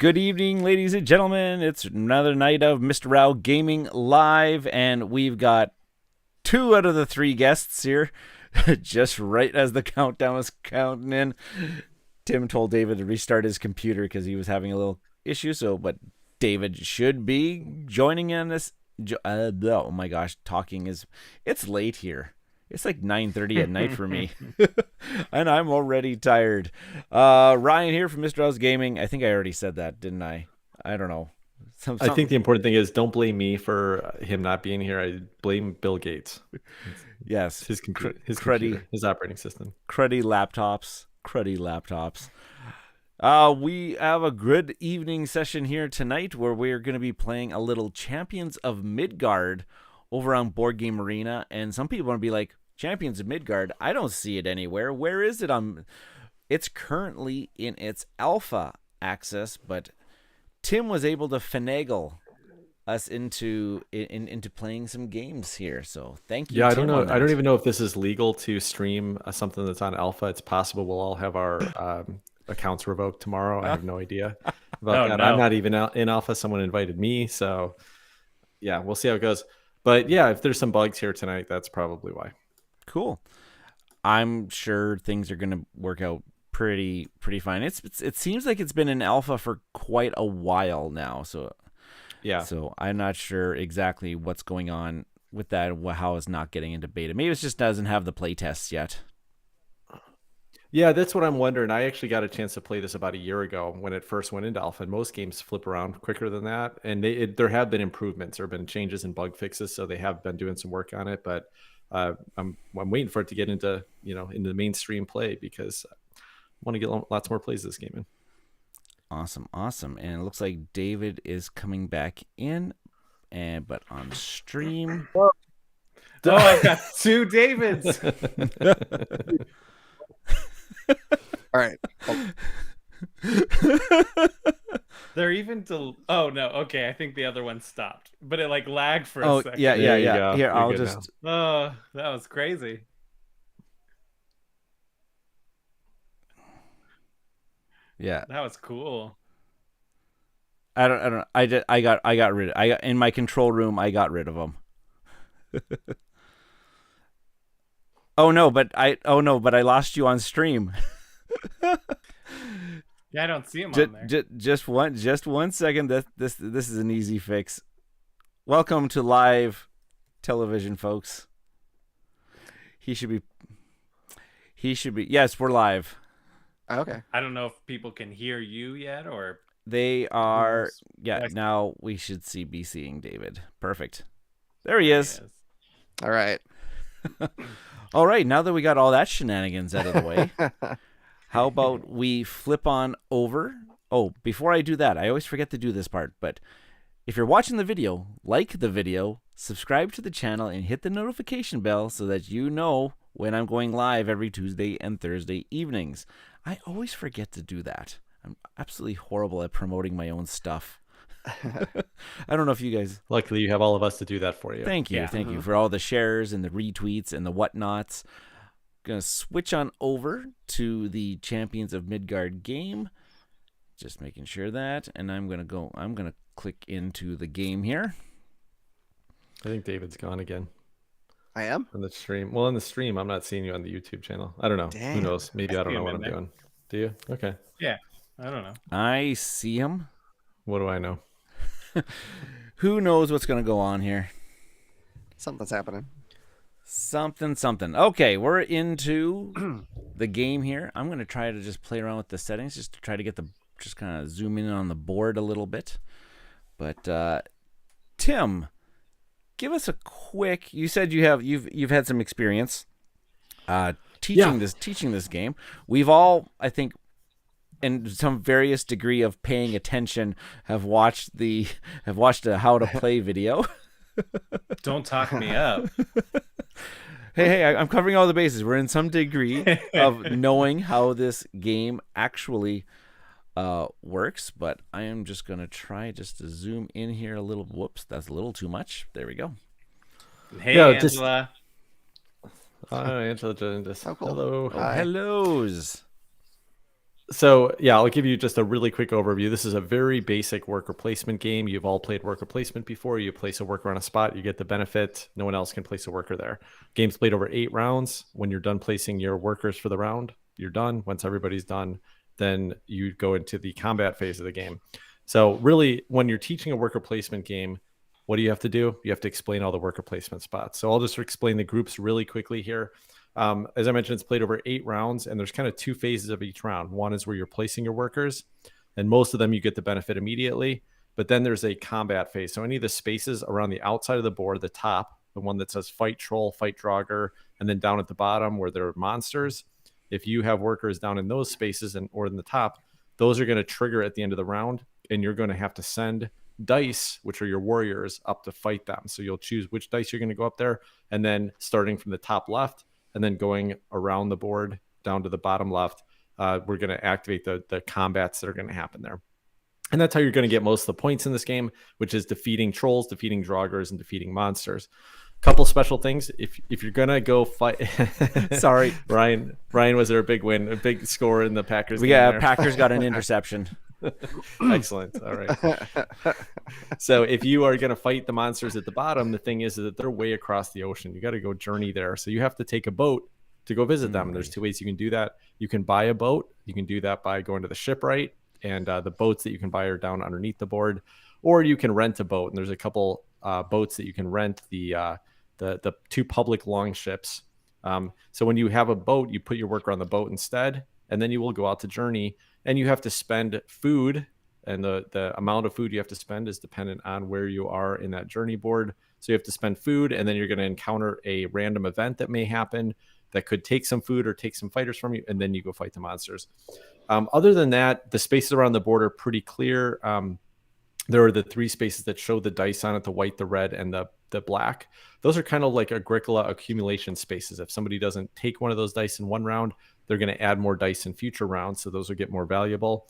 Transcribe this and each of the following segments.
Good evening, ladies and gentlemen. It's another night of Mista Rau Gaming Live, and we've got 2 out of the 3 guests here, just right as the countdown was counting in. Tim told David to restart his computer because he was having a little issue, but David should be joining in this. Oh my gosh, it's late here. It's like 9:30 at night for me, and I'm already tired. Ryan here from Mista Rau's Gaming. I think I already said that, didn't I? I don't know. I think the important thing is don't blame me for him not being here. I blame Bill Gates. Yes, his computer, his operating system. Cruddy laptops. We have a good evening session here tonight where we're going to be playing a little Champions of Midgard over on Board Game Arena, and some people are going to be like, Champions of Midgard, I don't see it anywhere. Where is it? It's currently in its alpha access, but Tim was able to finagle us into playing some games here. So thank you. Yeah, I Tim, don't know. I don't even know if this is legal to stream something that's on alpha. It's possible we'll all have our accounts revoked tomorrow. I have no idea about that. No. I'm not even in alpha. Someone invited me, so yeah, we'll see how it goes. But yeah, if there's some bugs here tonight, that's probably why. Cool. I'm sure things are going to work out pretty fine. It seems like it's been in alpha for quite a while now. So yeah. So I'm not sure exactly what's going on with that. How it's not getting into beta. Maybe it just doesn't have the play tests yet. Yeah, that's what I'm wondering. I actually got a chance to play this about a year ago when it first went into alpha. And most games flip around quicker than that. And there have been improvements. There have been changes and bug fixes, so they have been doing some work on it. But I'm waiting for it to get into the mainstream play because I want to get lots more plays this game in. Awesome. And it looks like David is coming back in, but on stream. Oh, I've got 2 Davids. All right. They're even oh no, okay, I think the other one stopped, but it like lagged for a second. Yeah. Here, I'll just that was crazy. Yeah, that was cool. I don't I got rid of in my control room. I got rid of them. but I lost you on stream. Yeah, I don't see him on there. Just one second. This is an easy fix. Welcome to live television, folks. He should be. Yes, we're live. Okay. I don't know if people can hear you yet, or they are. Yeah, now we should be seeing David. Perfect. There he is. All right. All right. Now that we got all that shenanigans out of the way. How about we flip on over? Oh, before I do that, I always forget to do this part, but if you're watching the video, like the video, subscribe to the channel, and hit the notification bell so that you know when I'm going live every Tuesday and Thursday evenings. I always forget to do that. I'm absolutely horrible at promoting my own stuff. I don't know if you guys... Luckily, you have all of us to do that for you. Thank you for all the shares and the retweets and the whatnots. Gonna switch on over to the Champions of Midgard game, just making sure that, and I'm gonna click into the game here. I think David's gone again. I am on the stream. Well, on the stream, I'm not seeing you on the YouTube channel. I don't know. Damn. Who knows? Maybe I don't know what I'm doing. Do you? Okay. Yeah, I don't know. I see him. What do I know? Who knows what's gonna go on here? Something's happening. Something. Okay, we're into the game here. I'm going to try to just play around with the settings just to try to get just kind of zoom in on the board a little bit. But Tim, give us a quick. You said you've had some experience teaching this game. We've all, I think, in some various degree of paying attention, have watched a how to play video. Don't talk me up. Hey, I'm covering all the bases. We're in some degree of knowing how this game actually works, but I am just going to try just to zoom in here a little. Whoops, that's a little too much. There we go. Hey, Angela. Hi, Angela. Oh, cool. Hello. Hellos. So yeah, I'll give you just a really quick overview. This is a very basic worker placement game. You've all played worker placement before. You place a worker on a spot, you get the benefit. No one else can place a worker there. Game's played over 8 rounds. When you're done placing your workers for the round, you're done. Once everybody's done, then you go into the combat phase of the game. So really, when you're teaching a worker placement game, what do? You have to explain all the worker placement spots. So I'll just explain the groups really quickly here. As I mentioned, it's played over 8 rounds, and there's kind of 2 phases of each round. One is where you're placing your workers, and most of them you get the benefit immediately. But then there's a combat phase. So any of the spaces around the outside of the board, the top, the one that says fight troll, fight draugr, and then down at the bottom where there are monsters, if you have workers down in those spaces or in the top, those are going to trigger at the end of the round, and you're going to have to send dice, which are your warriors, up to fight them. So you'll choose which dice you're going to go up there, and then starting from the top left, and then going around the board down to the bottom left, we're going to activate the combats that are going to happen there. And that's how you're going to get most of the points in this game, which is defeating trolls, defeating draugrs, and defeating monsters. Couple special things. If you're going to go fight... Sorry. Ryan, was there a big win, a big score in the Packers game Yeah, there? Packers got an interception. Excellent. All right. So if you are going to fight the monsters at the bottom, the thing is that they're way across the ocean. You got to go journey there. So you have to take a boat to go visit them. And there's 2 ways you can do that. You can buy a boat. You can do that by going to the shipwright, and the boats that you can buy are down underneath the board, or you can rent a boat. And there's a couple boats that you can rent, the 2 public long ships. So when you have a boat, you put your worker on the boat instead, and then you will go out to journey, and you have to spend food, and the amount of food you have to spend is dependent on where you are in that journey board. So you have to spend food, and then you're going to encounter a random event that may happen that could take some food or take some fighters from you, and then you go fight the monsters. Other than that, the spaces around the board are pretty clear. There are the 3 spaces that show the dice on it, the white, the red, and the black. Those are kind of like Agricola accumulation spaces. If somebody doesn't take one of those dice in one round, they're going to add more dice in future rounds, so those will get more valuable.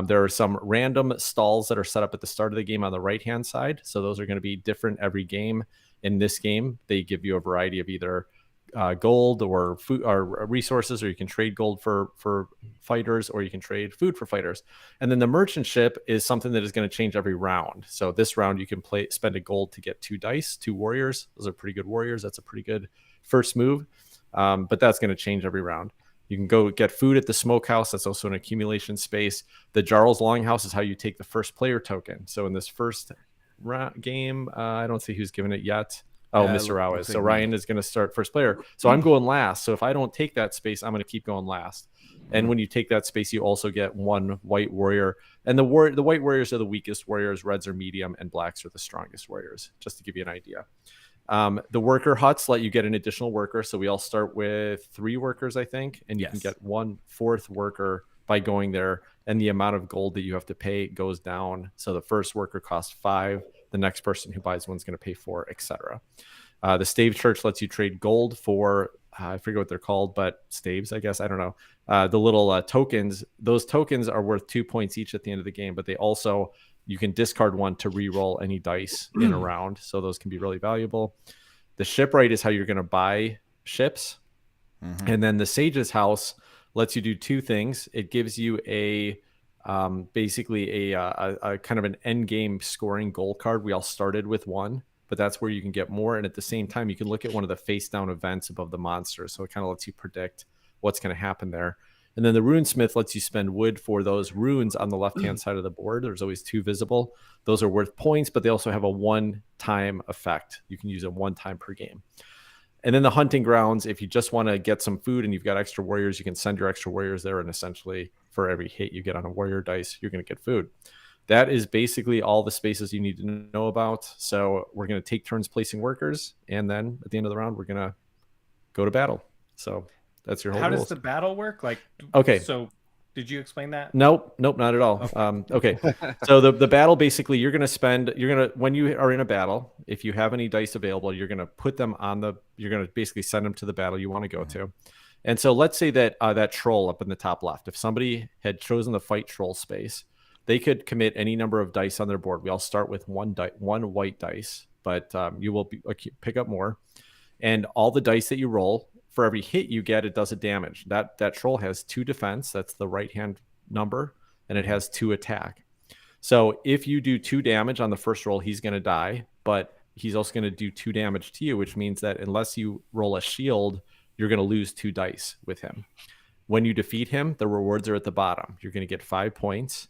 There are some random stalls that are set up at the start of the game on the right-hand side, so those are going to be different every game. In this game, they give you a variety of either gold or food or resources, or you can trade gold for fighters, or you can trade food for fighters. And then the merchant ship is something that is going to change every round. So this round you can spend a gold to get 2 dice, 2 warriors. Those are pretty good warriors. That's a pretty good first move. But that's going to change every round. You can go get food at the smokehouse. That's also an accumulation space. The Jarl's Longhouse is how you take the first player token. So in this first game, I don't see who's given it yet. Oh, Mista Rau is. So Ryan is going to start first player. So I'm going last. So if I don't take that space, I'm going to keep going last. And when you take that space, you also get 1 white warrior. And the white warriors are the weakest warriors. Reds are medium, and blacks are the strongest warriors, just to give you an idea. The worker huts let you get an additional worker. So we all start with 3 workers, I think. And you can get 1/4 worker by going there. And the amount of gold that you have to pay goes down. So the first worker costs 5. The next person who buys one's going to pay 4, etc. The stave church lets you trade gold for, I forget what they're called, but staves, I guess. I don't know. The little tokens, those tokens are worth 2 points each at the end of the game, but they also, you can discard one to re-roll any dice in a round. So those can be really valuable. The shipwright is how you're going to buy ships. Mm-hmm. And then the sage's house lets you do 2 things. It gives you basically a kind of an end game scoring goal card. We all started with 1, but that's where you can get more. And at the same time, you can look at one of the face down events above the monsters. So it kind of lets you predict what's going to happen there. And then the runesmith lets you spend wood for those runes on the left-hand side of the board. There's always 2 visible. Those are worth points, but they also have a 1-time effect. You can use it 1 time per game. And then the hunting grounds, if you just want to get some food and you've got extra warriors, you can send your extra warriors there, and essentially for every hit you get on a warrior dice, you're going to get food. That is basically all the spaces you need to know about. So we're going to take turns placing workers, and then at the end of the round, we're going to go to battle. So that's your whole How rules. does the battle work? Like, okay. So did you explain that? Nope, not at all. Okay. So the battle, basically, when you are in a battle, if you have any dice available, you're going to put them you're going to basically send them to the battle you want to go to. And so let's say that that troll up in the top left, if somebody had chosen the fight troll space, they could commit any number of dice on their board. We all start with 1 white dice, but you will pick up more. And all the dice that you roll, for every hit you get, it does a damage. That troll has 2 defense. That's the right-hand number, and it has 2 attack. So if you do 2 damage on the first roll, he's going to die, but he's also going to do 2 damage to you, which means that unless you roll a shield, you're going to lose 2 dice with him. When you defeat him, the rewards are at the bottom. You're going to get 5 points.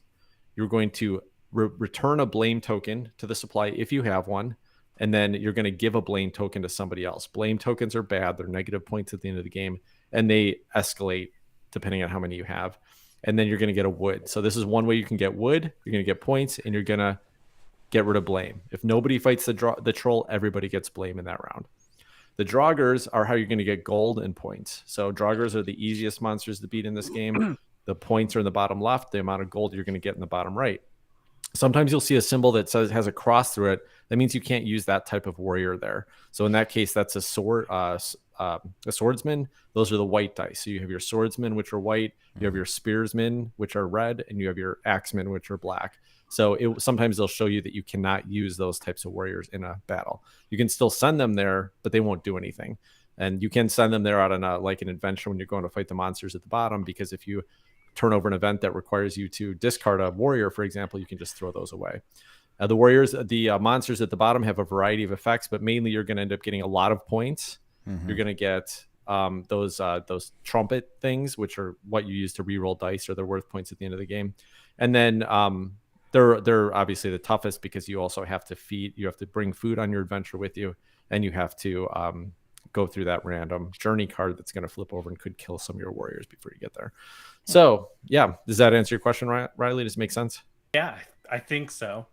You're going to return a blame token to the supply if you have one, and then you're going to give a blame token to somebody else. Blame tokens are bad. They're negative points at the end of the game, and they escalate depending on how many you have. And then you're going to get a wood. So this is one way you can get wood. You're going to get points, and you're going to get rid of blame. If nobody fights the troll, everybody gets blame in that round. The Draugrs are how you're going to get gold and points. So Draugrs are the easiest monsters to beat in this game. The points are in the bottom left. The amount of gold you're going to get in the bottom right. Sometimes you'll see a symbol that says has a cross through it. That means you can't use that type of warrior there. So in that case, that's a swordsman. Those are the white dice. So you have your swordsmen, which are white. You have your spearsmen, which are red, and you have your axemen, which are black. So sometimes they'll show you that you cannot use those types of warriors in a battle. You can still send them there, but they won't do anything. And you can send them there out on an adventure when you're going to fight the monsters at the bottom, because if you turn over an event that requires you to discard a warrior, for example, you can just throw those away. The monsters at the bottom have a variety of effects, but mainly you're going to end up getting a lot of points. Mm-hmm. You're going to get those trumpet things, which are what you use to reroll dice, or they're worth points at the end of the game. And then they're obviously the toughest because you also have to you have to bring food on your adventure with you, and you have to go through that random journey card that's going to flip over and could kill some of your warriors before you get there. So yeah, does that answer your question, Riley? Does it make sense? Yeah, I think so.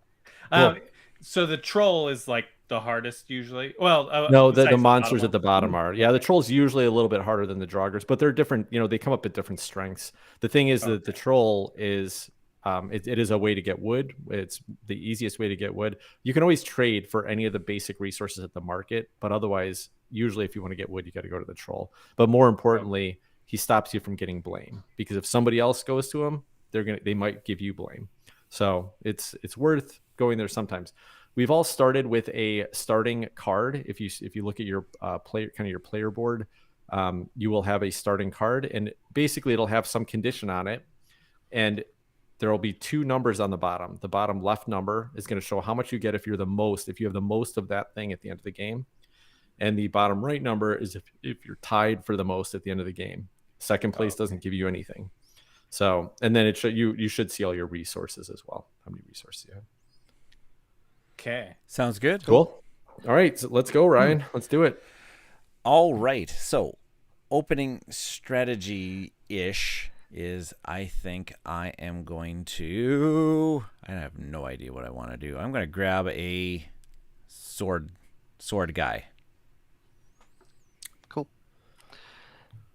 Cool. So the troll is like the hardest usually. Well, no, the monsters at the bottom are. Yeah, the troll's usually a little bit harder than the Draugrs, but they're different. They come up at different strengths. The thing is that the troll is it is a way to get wood. It's the easiest way to get wood. You can always trade for any of the basic resources at the market, but otherwise, usually if you want to get wood, you got to go to the troll. But more importantly, he stops you from getting blame, because if somebody else goes to him, they might give you blame. So it's worth going there sometimes. We've all started with a starting card. If you look at your player board, you will have a starting card, and basically it'll have some condition on it, and there will be 2 numbers on the bottom. The bottom left number is going to show how much you get if you have the most of that thing at the end of the game, and the bottom right number is if you're tied for the most at the end of the game. Second place doesn't give you anything. So, and then you should see all your resources as well. How many resources you have? Okay. Sounds good. Cool. All right, so let's go, Ryan. Let's do it. All right. So, opening strategy-ish is, I think I am going to... I have no idea what I want to do. I'm going to grab a sword guy. Cool.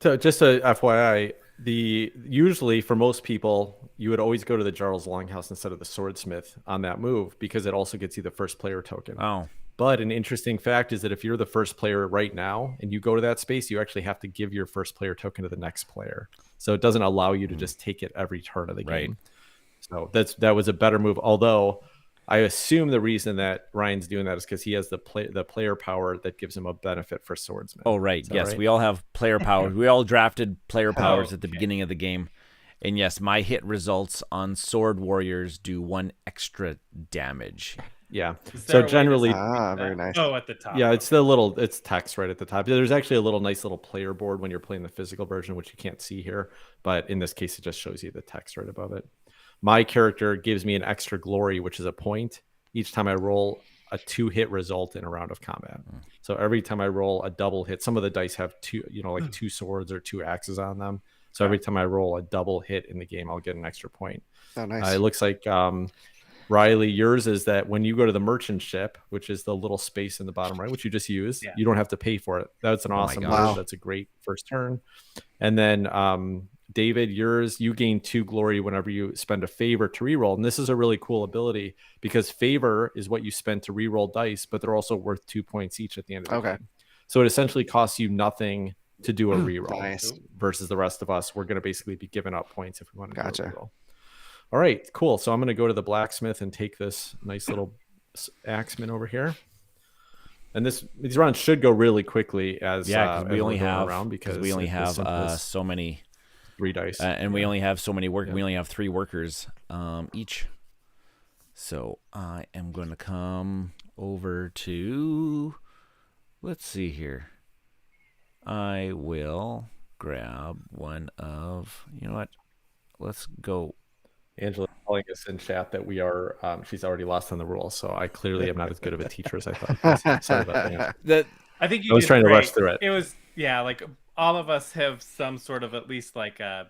So just a FYI, usually for most people, you would always go to the Jarl's Longhouse instead of the Swordsmith on that move, because it also gets you the first player token. Oh. But an interesting fact is that if you're the first player right now and you go to that space, you actually have to give your first player token to the next player. So it doesn't allow you to just take it every turn of the game. So that was a better move. Although I assume the reason that Ryan's doing that is because he has the player power that gives him a benefit for swordsman. Oh, right. Yes, right? We all have player powers. We all drafted player powers at the beginning of the game. And yes, my hit results on sword warriors do 1 extra damage. Yeah. So generally, very nice. Oh, at the top. Yeah, it's text right at the top. There's actually a nice little player board when you're playing the physical version, which you can't see here. But in this case, it just shows you the text right above it. My character gives me an extra glory, which is a point each time I roll a 2-hit result in a round of combat. So every time I roll a double hit, some of the dice have 2 swords or 2 axes on them. So every time I roll a double hit in the game, I'll get an extra point. Oh, nice. It looks like Riley, yours is that when you go to the merchant ship, which is the little space in the bottom right, which you just use, you don't have to pay for it. That's an awesome move. That's a great first turn. And then David, you gain 2 glory whenever you spend a favor to reroll. And this is a really cool ability because favor is what you spend to reroll dice, but they're also worth 2 points each at the end of the game. So it essentially costs you nothing to do a reroll versus the rest of us. We're going to basically be giving up points if we want to do a reroll. All right, cool. So I'm going to go to the blacksmith and take this nice little axeman over here. And these rounds should go really quickly as we only have around because we only have so many 3 dice. And we only have so many work. Yeah. We only have 3 workers each. So I am going to come over to. Let's see here. I will grab one of. You know what? Let's go. Angela telling us in chat that we are. She's already lost on the rules, so I clearly am not as good of a teacher as I thought. Sorry about that. I think you I was did trying to rush great. through it. It was like all of us have some sort of at least like a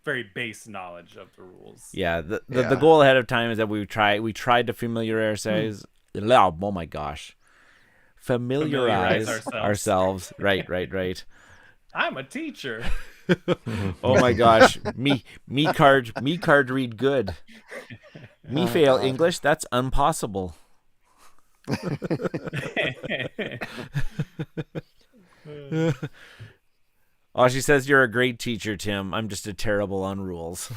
very base knowledge of the rules. Yeah. The goal ahead of time is that we tried to familiarize. Oh my gosh. Familiarize ourselves. Right. I'm a teacher. Oh my gosh. Me card read good. Me fail God. English, that's impossible. Oh, she says you're a great teacher, Tim. I'm just a terrible on rules.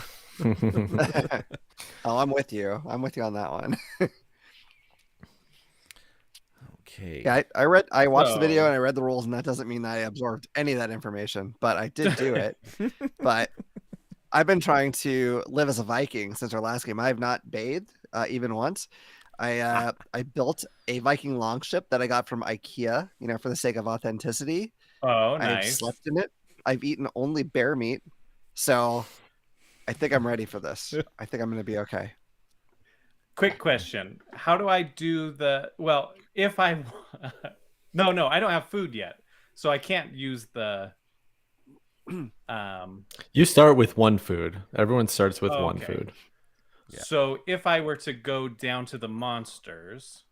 Oh, I'm with you. I'm with you on that one. Okay. Yeah, I watched the video and I read the rules, and that doesn't mean that I absorbed any of that information, but I did do it. But I've been trying to live as a Viking since our last game. I have not bathed even once. I built a Viking longship that I got from IKEA, for the sake of authenticity. Oh, I've nice. slept in it. I've eaten only bear meat, so I think I'm ready for this. I think I'm going to be okay. Quick question. How do I do if I No, I don't have food yet. So I can't use the You start with 1 food. Everyone starts with 1 okay. food. Yeah. So if I were to go down to the monsters.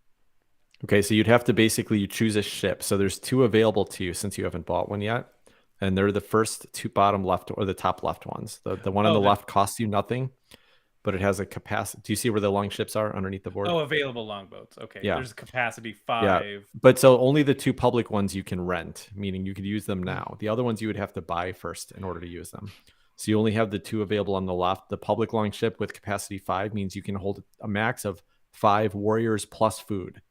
Okay, so you'd have to you choose a ship. So there's 2 available to you since you haven't bought one yet. And they're the first 2 bottom left or the top left ones. The one on the left costs you nothing, but it has a capacity. Do you see where the long ships are underneath the board? Oh, available longboats. Okay. Yeah. There's a capacity 5. Yeah. But so only the 2 public ones you can rent, meaning you could use them now. The other ones you would have to buy first in order to use them. So you only have the 2 available on the left. The public long ship with capacity 5 means you can hold a max of 5 warriors plus food.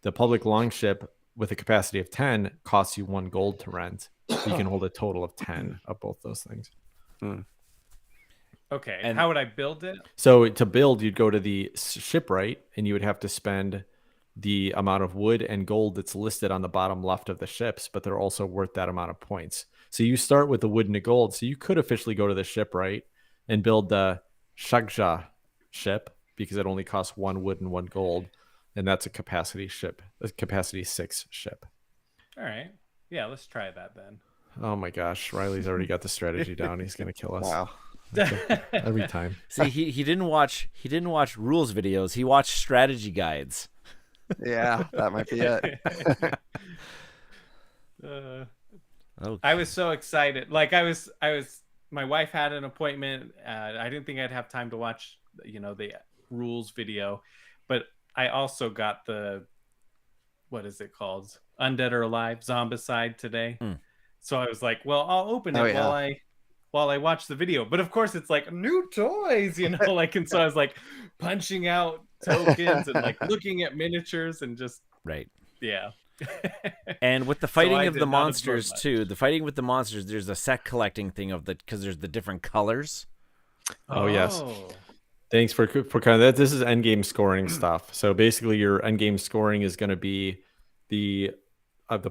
The public long ship with a capacity of 10 costs you 1 gold to rent. So you can hold a total of 10 of both those things. Okay. And how would I build it? So to build, you'd go to the shipwright and you would have to spend the amount of wood and gold that's listed on the bottom left of the ships, but they're also worth that amount of points. So you start with the wood and the gold. So you could officially go to the shipwright and build the Shagja ship because it only costs 1 wood and 1 gold. And that's a capacity 6 ship. All right. Yeah, let's try that then. Oh my gosh. Riley's already got the strategy down. He's going to kill us. Wow. Every time. See, he didn't watch rules videos. He watched strategy guides. Yeah, that might be it. Okay. I was so excited. Like my wife had an appointment. I didn't think I'd have time to watch, the rules video, but I also got what is it called? Undead or Alive, Zombicide today. So I was like, well, I'll open it while I watch the video. But of course it's like new toys, and so I was like punching out tokens and like looking at miniatures and just Right. yeah. And with the fighting I of did the not absorb monsters much. too, there's a set collecting thing because there's the different colors. Oh, yes. Thanks for kind of that. This is endgame scoring stuff. So basically, your endgame scoring is going to be the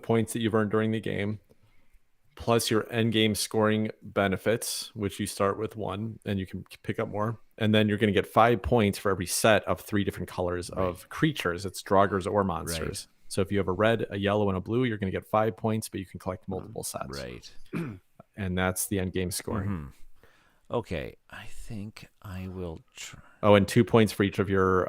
points that you've earned during the game, plus your endgame scoring benefits, which you start with 1, and you can pick up more. And then you're going to get 5 points for every set of 3 different colors of creatures. It's draugrs or monsters. Right. So if you have a red, a yellow, and a blue, you're going to get 5 points, but you can collect multiple sets. Right. And that's the endgame scoring. Mm-hmm. Okay, I think I will try. Oh, and 2 points for each of your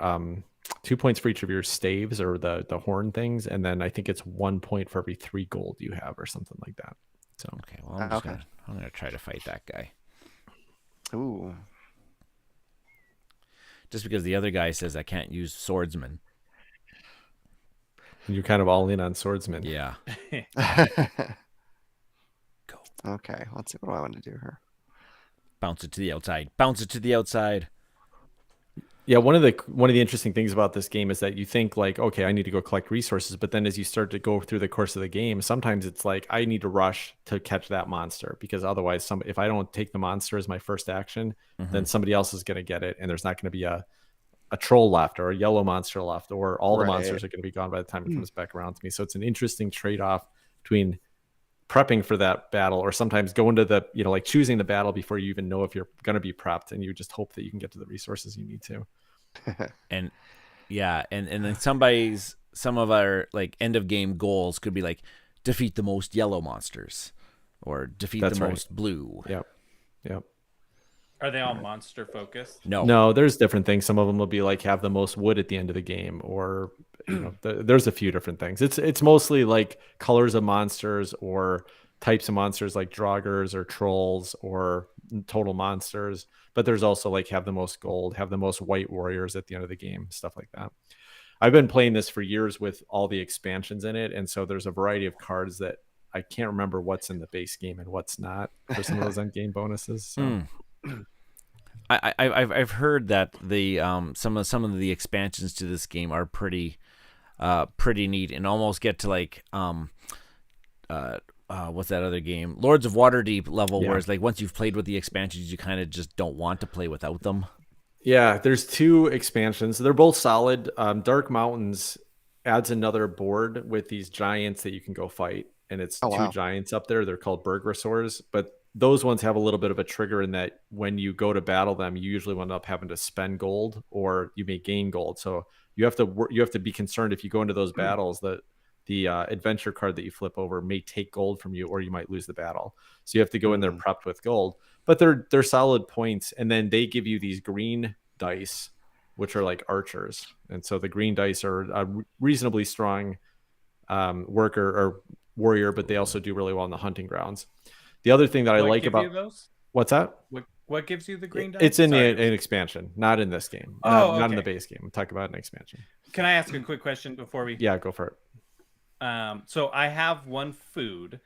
2 points for each of your staves or the horn things, and then I think it's 1 point for every 3 gold you have or something like that. So okay, well I'm gonna try to fight that guy. Ooh. Just because the other guy says I can't use swordsman. And you're kind of all in on swordsman. Yeah. Go. Okay, let's see what do I want to do here. Bounce it to the outside. Bounce it to the outside. Yeah, one of the interesting things about this game is that you think like, okay, I need to go collect resources, but then as you start to go through the course of the game, sometimes it's like I need to rush to catch that monster because otherwise, if I don't take the monster as my first action, then somebody else is going to get it, and there's not going to be a troll left or a yellow monster left, or all the monsters are going to be gone by the time it comes back around to me. So it's an interesting trade-off between prepping for that battle or sometimes going to the, like choosing the battle before you even know if you're going to be prepped, and you just hope that you can get to the resources you need to. And yeah, and then some of our like end of game goals could be like defeat the most yellow monsters or defeat most blue. Yep. Are they all monster focused? No, there's different things. Some of them will be like have the most wood at the end of the game, or there's a few different things. It's mostly like colors of monsters or types of monsters like draugrs or trolls or total monsters. But there's also like have the most gold, have the most white warriors at the end of the game, stuff like that. I've been playing this for years with all the expansions in it, and so there's a variety of cards that I can't remember what's in the base game and what's not for some of those end game bonuses. So. I've heard that the some of the expansions to this game are pretty neat and almost get to like what's that other game, Lords of Waterdeep level, whereas like once you've played with the expansions you kind of just don't want to play without them. Yeah, there's 2 expansions. They're both solid. Dark Mountains adds another board with these giants that you can go fight, and it's 2 giants up there. They're called Burgrosaurs, but those ones have a little bit of a trigger in that when you go to battle them, you usually end up having to spend gold or you may gain gold. So you have to be concerned if you go into those battles that the adventure card that you flip over may take gold from you, or you might lose the battle. So you have to go in there prepped with gold, but they're solid points. And then they give you these green dice, which are like archers. And so the green dice are a reasonably strong worker or warrior, but they also do really well in the hunting grounds. The other thing that I like about those? What's that? What gives you the green dice? It's in an expansion, not in this game. Not in the base game. I'm talking about an expansion. Can I ask a quick question before we? Yeah, go for it. So I have 1 food,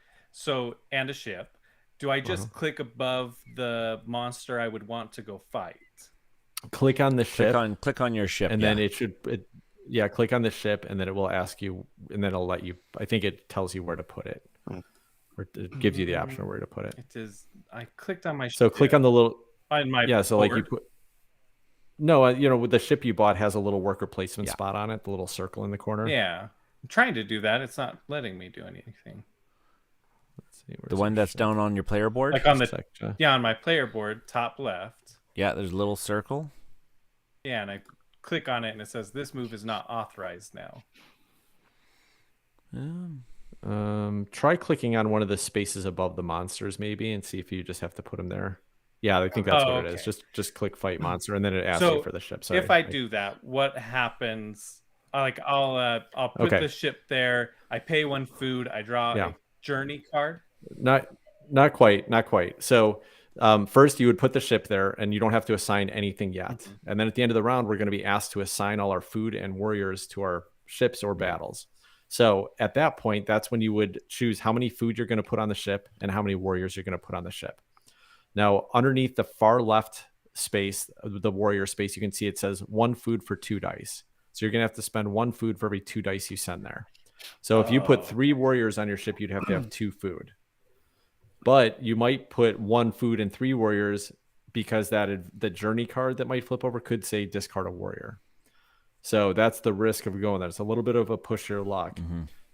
and a ship. Do I just click above the monster I would want to go fight? Click on the ship. Click on your ship, and then click on the ship, and then it will ask you, and then it'll let you. I think it tells you where to put it. Or it gives you the option of where to put it. It is. I clicked on my ship. So click on the little. On my so board. like you put. No, with the ship you bought has a little worker placement spot on it, the little circle in the corner. Yeah, I'm trying to do that. It's not letting me do anything. Let's see, the one that's down on your player board. Like on on my player board, top left. Yeah, there's a little circle. Yeah, and I click on it, and it says this move is not authorized now. Try clicking on one of the spaces above the monsters maybe and see if you just have to put them there. Yeah, I think that's what it is. Just click fight monster, and then it asks you for the ship. Sorry. If I do that, what happens? Like I'll put the ship there. I pay 1 food. I draw a journey card. Not quite. So first you would put the ship there, and you don't have to assign anything yet. And then at the end of the round, we're going to be asked to assign all our food and warriors to our ships or battles. So at that point, that's when you would choose how many food you're going to put on the ship and how many warriors you're going to put on the ship. Now, underneath the far left space, the warrior space, you can see it says 1 food for 2 dice. So you're going to have to spend 1 food for every 2 dice you send there. So if you put 3 warriors on your ship, you'd have to have 2 food. But you might put 1 food and 3 warriors because the journey card that might flip over could say discard a warrior. So that's the risk of going there. It's a little bit of a push your luck.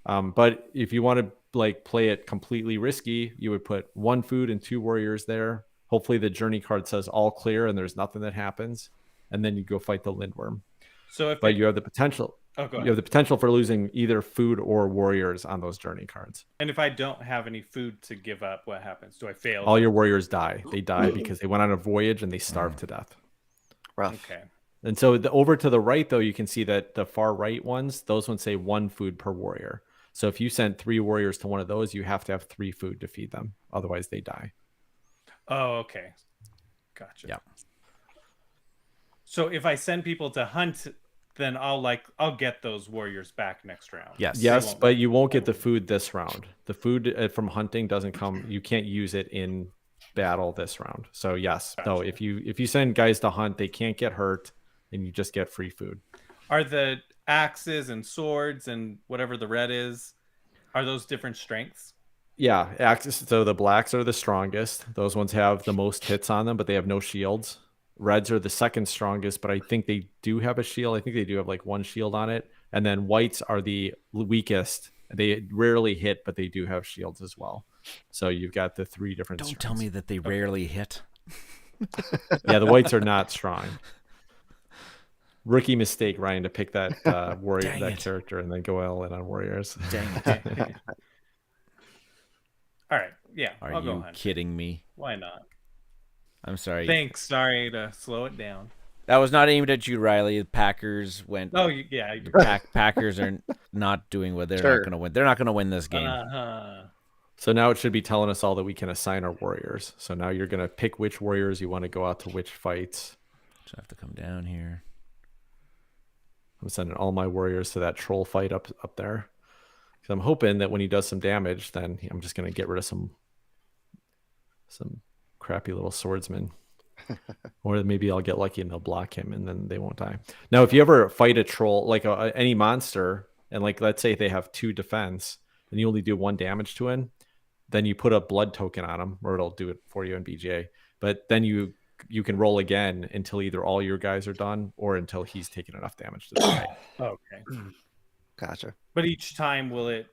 But if you want to like play it completely risky, you would put 1 food and 2 warriors there. Hopefully the journey card says all clear and there's nothing that happens. And then you go fight the Lindworm. But you have the potential. You have the potential for losing either food or warriors on those journey cards. And if I don't have any food to give up, what happens? Do I fail? All your warriors die. They die because they went on a voyage and they starved to death. Rough. Okay. And so over to the right, though, you can see that the far right ones, those ones say 1 food per warrior. So if you send 3 warriors to one of those, you have to have 3 food to feed them. Otherwise, they die. Oh, okay. Gotcha. Yeah. So if I send people to hunt, then I'll get those warriors back next round. Yes, but you won't get the food this round. The food from hunting doesn't come. You can't use it in battle this round. So yes, gotcha. No. If you send guys to hunt, they can't get hurt. and you just get free food. Are the axes and swords and whatever the red is, are those different strengths? Yeah, axes. So the blacks are the strongest. Those ones have the most hits on them, but they have no shields. Reds are the second strongest, but I think they do have a shield. I think they do have like one shield on it. And then whites are the weakest. They rarely hit, but they do have shields as well. So you've got the three different Don't strengths. tell me that they rarely hit. Yeah, the whites are not strong. Rookie mistake, Ryan, to pick that warrior, Dang that it. character, and then go all in on warriors. Dang it. All right. Yeah. Are I'll go you hunt. kidding me? Why not? I'm sorry. Thanks. Sorry to slow it down. That was not aimed at you, Riley. The Packers went. Oh, yeah. Packers are not doing what they're Sure. not going to win. They're not going to win this game. Uh-huh. So now it should be telling us all that we can assign our warriors. So now you're going to pick which warriors you want to go out to which fights. So I have to come down here. I'm sending all my warriors to that troll fight up there. Because I'm hoping that when he does some damage, then I'm just going to get rid of some crappy little swordsman. Or maybe I'll get lucky and they'll block him and then they won't die. Now, if you ever fight a troll, like any monster, and like let's say they have 2 defense and you only do 1 damage to him, then you put a blood token on him, or it'll do it for you in BGA. But then you can roll again until either all your guys are done or until he's taken enough damage to die. Okay. Gotcha. But each time will it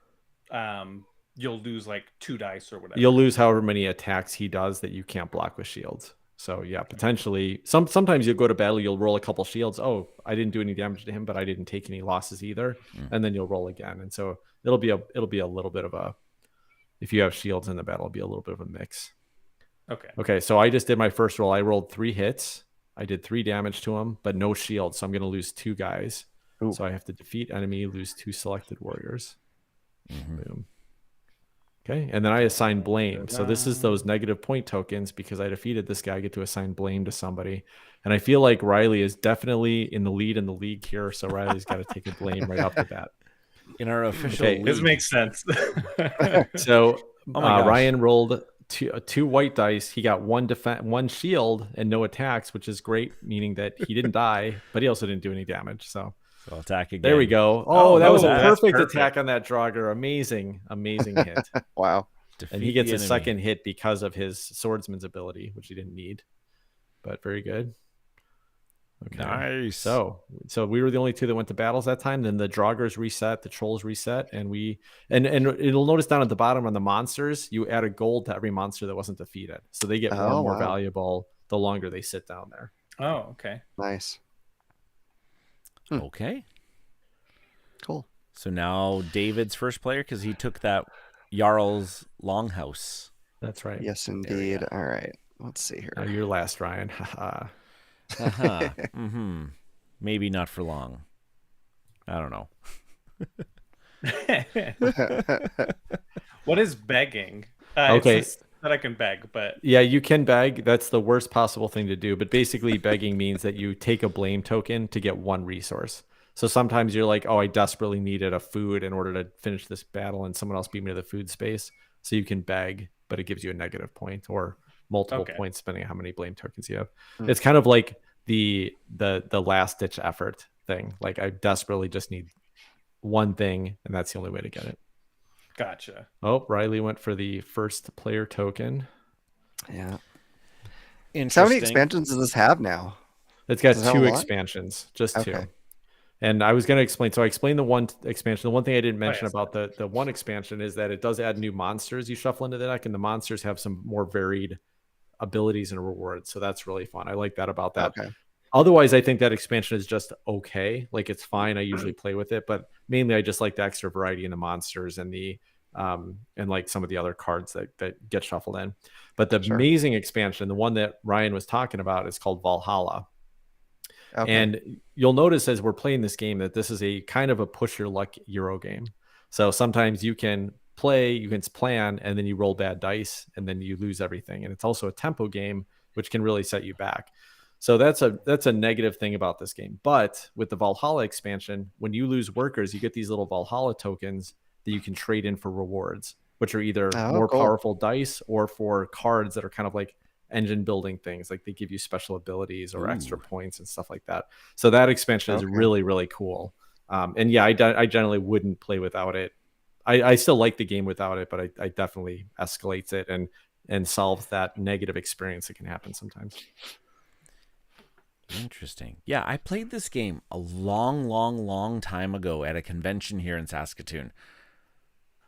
you'll lose like 2 dice or whatever. You'll lose however many attacks he does that you can't block with shields. So yeah, potentially sometimes you'll go to battle, you'll roll a couple shields. Oh, I didn't do any damage to him, but I didn't take any losses either. And then you'll roll again. And so it'll be a little bit of a, if you have shields in the battle, it'll be a little bit of a mix. Okay, so I just did my first roll. I rolled 3 hits. I did 3 damage to him, but no shield. So I'm going to lose 2 guys. Ooh. So I have to defeat enemy, lose 2 selected warriors. Boom. Okay, and then I assign blame. So this is those negative point tokens because I defeated this guy. I get to assign blame to somebody. And I feel like Riley is definitely in the lead in the league here. So Riley's got to take a blame right off the bat. In our official Okay. league. This makes sense. So Oh my gosh. Ryan rolled two white dice. He got 1 shield and no attacks, which is great, meaning that he didn't die, but he also didn't do any damage. So So I'll attack again. there we go. Oh, that was a that's perfect perfect. attack on that Draugr. Amazing hit. Wow. Defeat And he gets the a enemy. second hit because of his swordsman's ability, which he didn't need. But very good. Okay. Nice. So we were the only 2 that went to battles that time. Then the Draugrs reset, the trolls reset, and it'll notice down at the bottom on the monsters, you add a gold to every monster that wasn't defeated. So they get more and more wow. valuable the longer they sit down there. Oh, okay. Nice. Okay. Cool. So now David's first player because he took that Jarl's Longhouse. That's right. Yes, we indeed. go. All right. Let's see Now here. you're last, Ryan. Haha. Uh-huh. Maybe not for long. I don't know. What is begging? Okay. It's just that I can beg, but Yeah, you can beg. That's the worst possible thing to do. But basically, begging means that you take a blame token to get 1 resource. So sometimes you're like, oh, I desperately needed a food in order to finish this battle, and someone else beat me to the food space. So you can beg, but it gives you a negative point or multiple Okay. points depending on how many blame tokens you have. Hmm. It's kind of like the last ditch effort thing. Like I desperately just need 1 thing, and that's the only way to get it. gotcha. Oh, Riley went for the first player token. Yeah. Interesting. So how many expansions does this have now? It's got Does it have a 2 lot? expansions, just 2. Okay. And I was going to explain. So I explained the 1 expansion. The one thing I didn't mention yes. about the 1 expansion is that it does add new monsters you shuffle into the deck, and the monsters have some more varied abilities and rewards. So that's really fun. I like that about that. Okay. Otherwise, I think that expansion is just okay. Like it's fine. I usually play with it, but mainly I just like the extra variety in the monsters and the and like some of the other cards that get shuffled in. But the Sure. amazing expansion, the one that Ryan was talking about, is called Valhalla. Okay. And you'll notice as we're playing this game that this is a kind of a push your luck Euro game. So sometimes you can plan, and then you roll bad dice, and then you lose everything. And it's also a tempo game, which can really set you back. So that's a negative thing about this game. But with the Valhalla expansion, when you lose workers, you get these little Valhalla tokens that you can trade in for rewards, which are either Oh, more cool. powerful dice or for cards that are kind of like engine building things. Like they give you special abilities or extra Ooh. points and stuff like that. So that expansion is Okay. really, really cool. And yeah, I generally wouldn't play without it. I still like the game without it, but I definitely escalates it and solves that negative experience that can happen sometimes. Interesting. Yeah, I played this game a long time ago at a convention here in Saskatoon.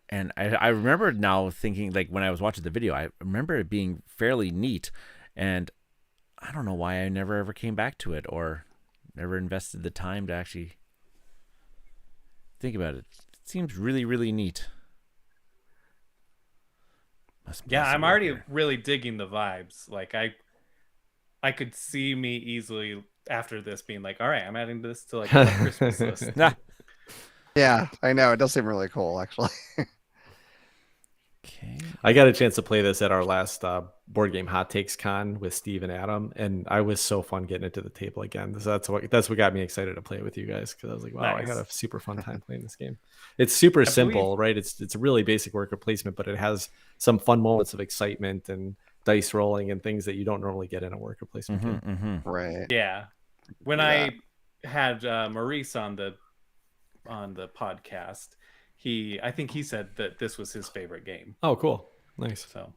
And I remember now thinking, like, when I was watching the video, I remember it being fairly neat. And I don't know why I never ever came back to it or never invested the time to actually think about it. It seems really, really neat. Must be Yeah, some I'm work already here. really digging the vibes. Like I could see me easily after this being like, all right, I'm adding this to like my Christmas list. Nah. Yeah, I know. It does seem really cool, actually. Okay. I got a chance to play this at our last board game hot takes con with Steve and Adam, and I was so fun getting it to the table again. So that's what got me excited to play it with you guys, because I was like, wow, I Nice. got a super fun time playing this game. It's super I simple, right? It's a really basic worker placement, but it has some fun moments of excitement and dice rolling and things that you don't normally get in a worker placement game. Mm-hmm. Right. Yeah. When Yeah. I had Maurice on the podcast, I think he said that this was his favorite game. Oh, cool, nice. So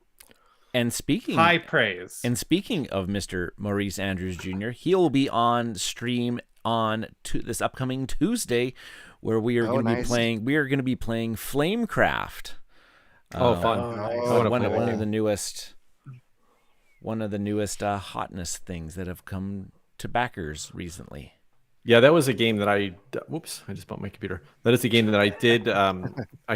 And speaking high praise. And speaking of Mr. Maurice Andrews Jr., he'll be on stream on this upcoming Tuesday, where we are going to be nice. playing. We are going to be playing Flamecraft. Oh, fun! Oh, nice. I wanna one play that of game. the newest hotness things that have come to backers recently. Yeah, that was a game that whoops, I just bumped my computer. That is a game that I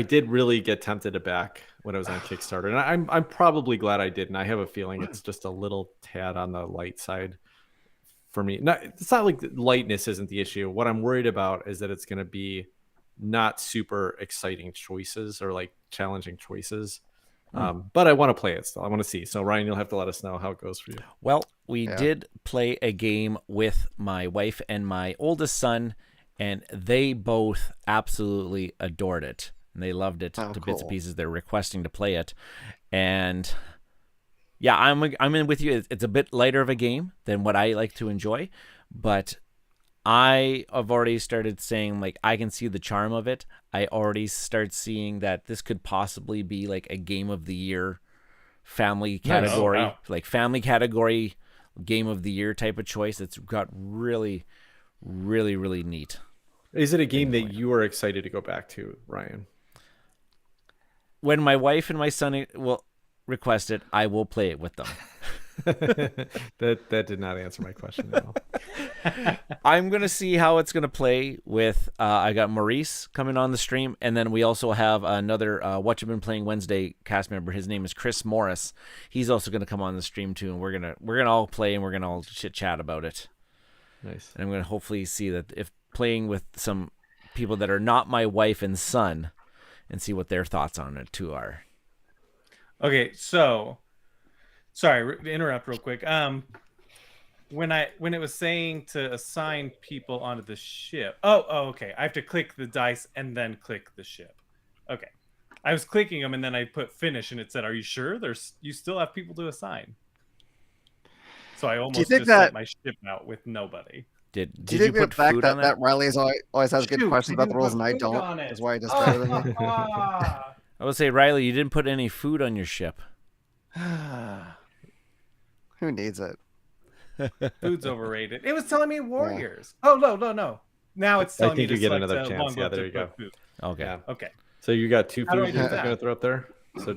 did really get tempted to back when I was on Kickstarter. And I'm probably glad I did. And I have a feeling it's just a little tad on the light side for me. It's not like the lightness isn't the issue. What I'm worried about is that it's going to be not super exciting choices or like challenging choices. But I want to play it still. I want to see. So Ryan, you'll have to let us know how it goes for you. Well, we Yeah. did play a game with my wife and my oldest son, and they both absolutely adored it. And they loved it Oh, to bits and cool. pieces. They're requesting to play it. And yeah, I'm in with you. It's a bit lighter of a game than what I like to enjoy, but I have already started saying, like, I can see the charm of it. I already start seeing that this could possibly be like a game of the year family category, Oh, wow. like family category game of the year type of choice. It's got really, really, really neat. Is it a game that you are excited to go back to, Ryan? When my wife and my son will request it, I will play it with them. that did not answer my question at all. I'm going to see how it's going to play with, I got Maurice coming on the stream, and then we also have another What You've Been Playing Wednesday cast member. His name is Chris Morris. He's also going to come on the stream too, and we're going to all play, and we're going to all chit-chat about it. Nice. And I'm going to hopefully see that if playing with some people that are not my wife and son, and see what their thoughts on it too are. Okay, so sorry to interrupt real quick. When it was saying to assign people onto the ship. Oh, okay. I have to click the dice and then click the ship. Okay. I was clicking them and then I put finish and it said, "Are you sure? You still have people to assign." So I almost think just that- set my ship out with nobody. Do Did you you think the put fact food that, on that? that Riley's always has good Shoot, questions I about the didn't rules put and I food don't? on it. Is why he does better than me. I would say, Riley, you didn't put any food on your ship. Who needs it? Food's overrated. It was telling me warriors. Oh no. Now it's I telling me think to you get select another a chance. longbow Yeah, there to you go. put food. Okay. Yeah. Okay. So you got two How do I foods do you're that? going to throw up there. So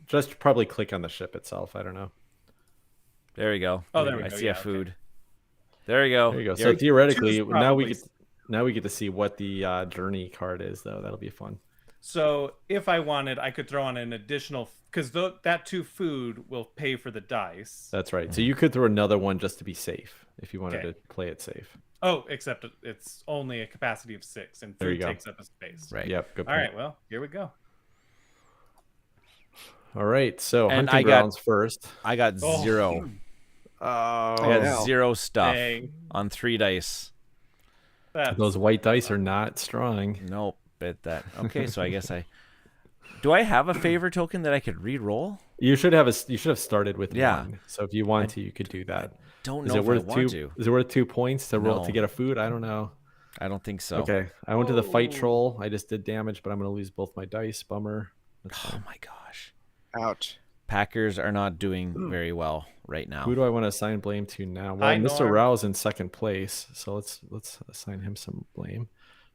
just probably click on the ship itself. I don't know. There we go. Oh, there we I go. see Yeah, a okay. food. There you go. There you go. Yeah, So theoretically, Choose now we probably- get to see what the journey card is, though. That'll be fun. So if I wanted, I could throw on an additional because that 2 food will pay for the dice. That's right. So you could throw another one just to be safe if you wanted Okay. to play it safe. Oh, except it's only a capacity of 6, and There you food go. takes up a space. Right. Yep. Good All point. right. Well, here we go. All right. So And hunting I got- grounds first. I got Oh. zero. Oh, I got no. zero stuff Dang. on 3 dice. That's, those white dice are not strong. Nope. Bet that. Okay, so I guess do I have a favor token that I could re-roll? You should have started with Yeah. one. So if you want to, you could do that. Don't Is know it if I worth want two? to. Is it worth 2 points to roll No. to get a food? I don't know. I don't think so. Okay, I went to the fight Oh. troll. I just did damage, but I'm going to lose both my dice. Bummer. That's Oh fine. my gosh. Ouch. Packers are not doing very well right now. Who do I want to assign blame to now? Well, Hi, Mr. Norm. Rau's in second place, so let's assign him some blame.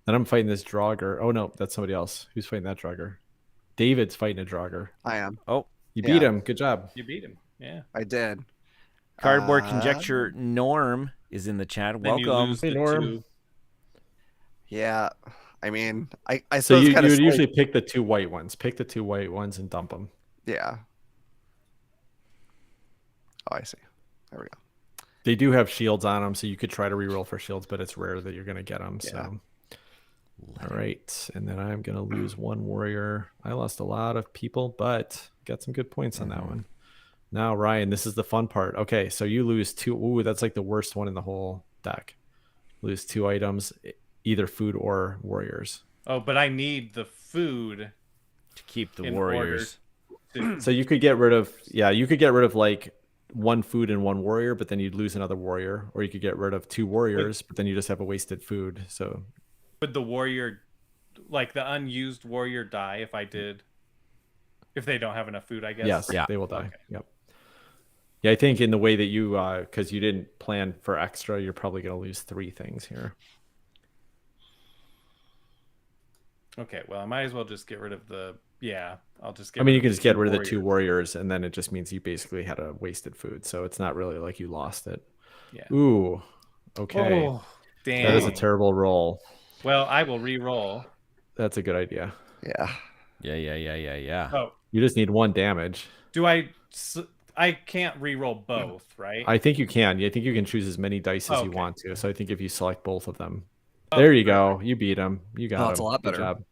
Then I'm fighting this Draugr. Oh no, that's somebody else. Who's fighting that Draugr? David's fighting a Draugr. I am. Oh, You beat Yeah. him. Good job. You beat him. Yeah. I did. Cardboard Uh, Conjecture Norm is in the chat. Then you Welcome. lose Hey, the Norm. 2. Yeah. I mean, I So suppose you kind of would usually pick the 2 white ones. Pick the 2 white ones and dump them. Yeah. Oh, I see. There we go. They do have shields on them, so you could try to reroll for shields, but it's rare that you're going to get them. Yeah. So, all right, and then I'm going to lose 1 warrior. I lost a lot of people, but got some good points on that one. Now, Ryan, this is the fun part. Okay, so you lose 2. Ooh, that's like the worst one in the whole deck. Lose 2 items, either food or warriors. Oh, but I need the food. To keep the In Warriors. So you could get rid of, like 1 food and 1 warrior, but then you'd lose another warrior, or you could get rid of 2 warriors, but then you just have a wasted food. So Would the warrior, like the unused warrior, die if they don't have enough food? I guess. yes, Yeah. they will die. Okay. Yep. Yeah, I think in the way that you, because you didn't plan for extra, you're probably going to lose 3 things here. Okay. Well, I might as well just get rid of the. Yeah, I'll just get. I mean, you of can the just get 2 rid of the 2 warriors. warriors, and then it just means you basically had a wasted food. So it's not really like you lost it. Yeah. Ooh, okay. Oh, damn. That is a terrible roll. Well, I will re-roll. That's a good idea. Yeah. Yeah. Oh, You just need 1 damage. do I? I can't re-roll both, right? I think you can. I think you can choose as many dice as you Okay. want to. So I think if you select both of them, Oh, there you go. You beat him. You got him. that's a lot Good better. job.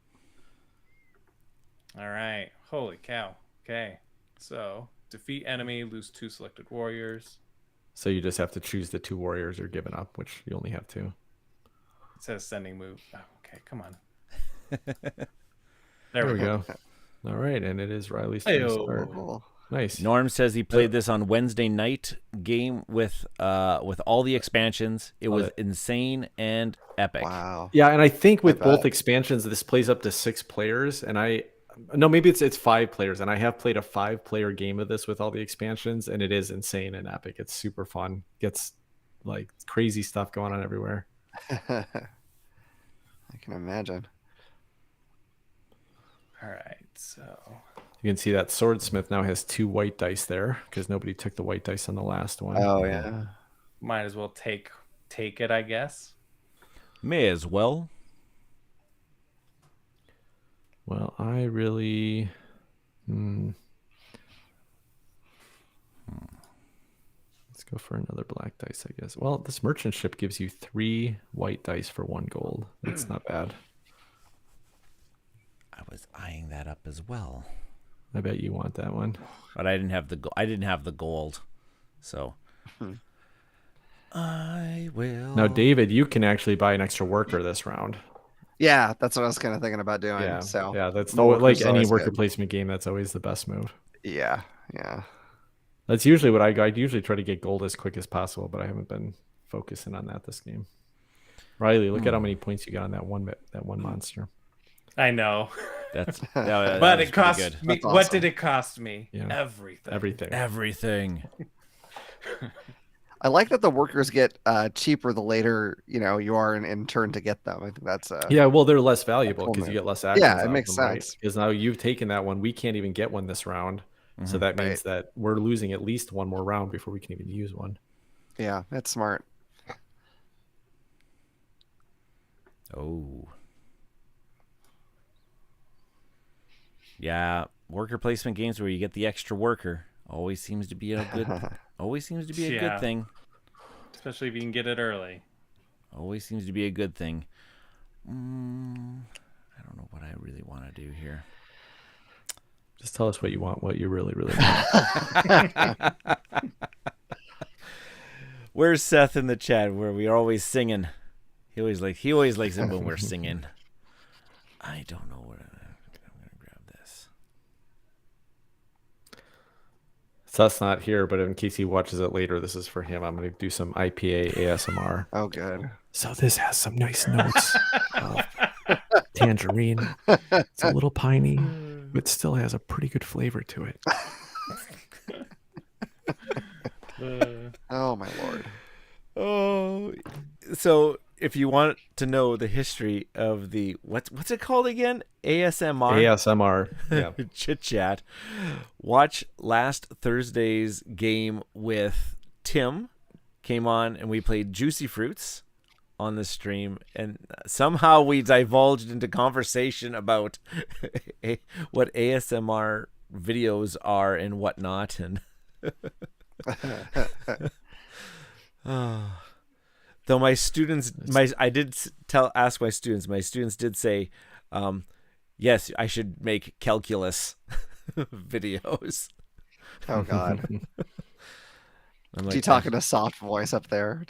All right. Holy cow. Okay. So defeat enemy, lose 2 selected warriors. So you just have to choose the 2 warriors you're giving up, which you only have 2. It says sending move. Oh, okay, come on. There we go. All right, and it is Riley's turn to Ayo. start. Cool. Nice. Norm says he played this on Wednesday night game with all the expansions. It was it. insane and epic. Wow. Yeah, and I think with I both bet. expansions, this plays up to 6 players, and maybe it's 5 players, and I have played a 5-player game of this with all the expansions, and it is insane and epic. It's super fun. Gets like crazy stuff going on everywhere. I can imagine. All right. So You can see that swordsmith now has 2 white dice there because nobody took the white dice on the last one. Oh yeah. might as well take it, I guess. May as well. Well, I really. Let's go for another black dice, I guess. Well, this merchant ship gives you 3 white dice for 1 gold. That's not bad. I was eyeing that up as well, I bet you want that one. but I didn't have the gold, so I will. Now, David, you can actually buy an extra worker this round. Yeah, that's what I was kind of thinking about doing. Yeah, So yeah, that's more like workers any always worker good. placement game. That's always the best move. Yeah. That's usually what I usually try to get gold as quick as possible, but I haven't been focusing on that this game. Riley, look at how many points you got on that one monster. I know. That's But it cost good. me. That's What awesome. did it cost me? Yeah. Everything. Everything. I like that the workers get cheaper the later you are in turn to get them. I think that's Yeah, well, they're less valuable cool because you move. get less actions. Yeah, it out of makes them, right? sense. Because now you've taken that one. We can't even get one this round. So that means that we're losing at least one more round before we can even use one. Yeah, that's smart. Oh. Yeah, worker placement games where you get the extra worker always seems to be a good Yeah. good thing. Especially if you can get it early. Always seems to be a good thing. I don't know what I really want to do here. Just tell us what you want, what you really, really want. Where's Seth in the chat where we are always singing? He always likes it when we're singing. I don't know what I'm gonna grab this. So that's not here, but in case he watches it later, this is for him. I'm going to do some IPA ASMR. Oh, good. So this has some nice notes of tangerine. It's a little piney, but still has a pretty good flavor to it. Oh my lord. Oh, so if you want to know the history of the what's it called again? ASMR. ASMR. Yeah. Chit chat. Watch last Thursday's game with Tim. Came on and we played Juicy Fruits on the stream, and somehow we divulged into conversation about what ASMR videos are and whatnot, and though my students, I did ask my students. My students did say, yes, I should make calculus videos. Oh God. I'm Do you talk in a soft voice up there?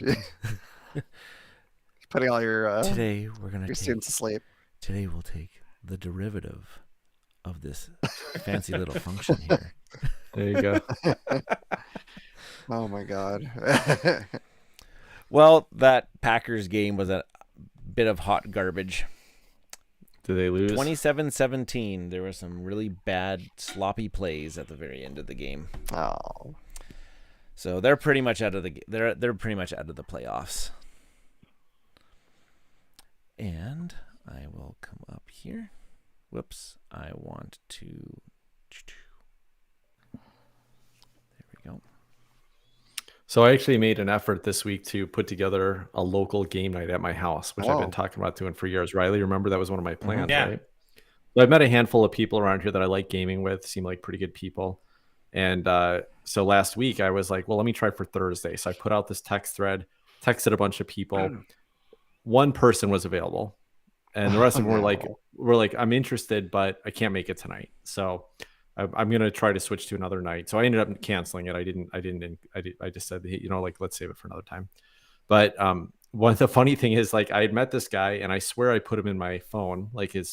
Putting all your today we're gonna your students asleep. Today we'll take the derivative of this fancy little function here. There you go. Oh my God. Well, that Packers game was a bit of hot garbage. Did they lose? 27-17. There were some really bad, sloppy plays at the very end of the game. Oh. So they're pretty much out of the they're pretty much out of the playoffs. And I will come up here. Whoops! I want to. There we go. So I actually made an effort this week to put together a local game night at my house, which I've been talking about doing for years. Riley, remember that was one of my plans, Yeah. right? So I've met a handful of people around here that I like gaming with, seem like pretty good people. And so last week I was like, well, let me try for Thursday. So I put out this text thread, texted a bunch of people. One person was available, and the rest of them were like, I'm interested, but I can't make it tonight. So I'm going to try to switch to another night. So I ended up canceling it. I just said, hey, like, let's save it for another time. But the funny thing is, like, I had met this guy, and I swear I put him in my phone, like I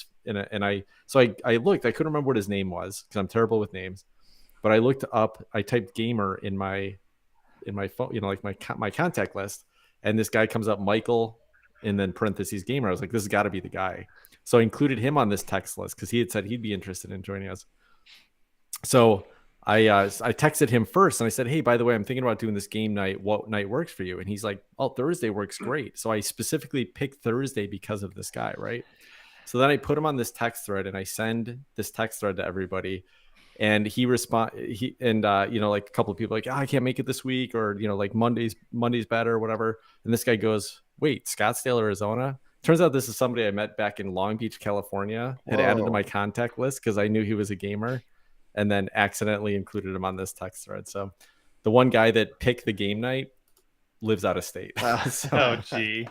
looked, I couldn't remember what his name was because I'm terrible with names. But I looked up, I typed gamer in my phone, like my contact list, and this guy comes up, Michael, and then parentheses gamer. I was like, this has got to be the guy. So I included him on this text list because he had said he'd be interested in joining us. So I texted him first and I said, hey, by the way, I'm thinking about doing this game night. What night works for you? And he's like, oh, Thursday works great. So I specifically picked Thursday because of this guy, right? So then I put him on this text thread and I send this text thread to everybody. And like a couple of people like, I can't make it this week, or like Monday's better or whatever. And this guy goes, wait, Scottsdale, Arizona? Turns out this is somebody I met back in Long Beach, California, had added to my contact list because I knew he was a gamer, and then accidentally included him on this text thread. So the one guy that picked the game night lives out of state. Oh, gee.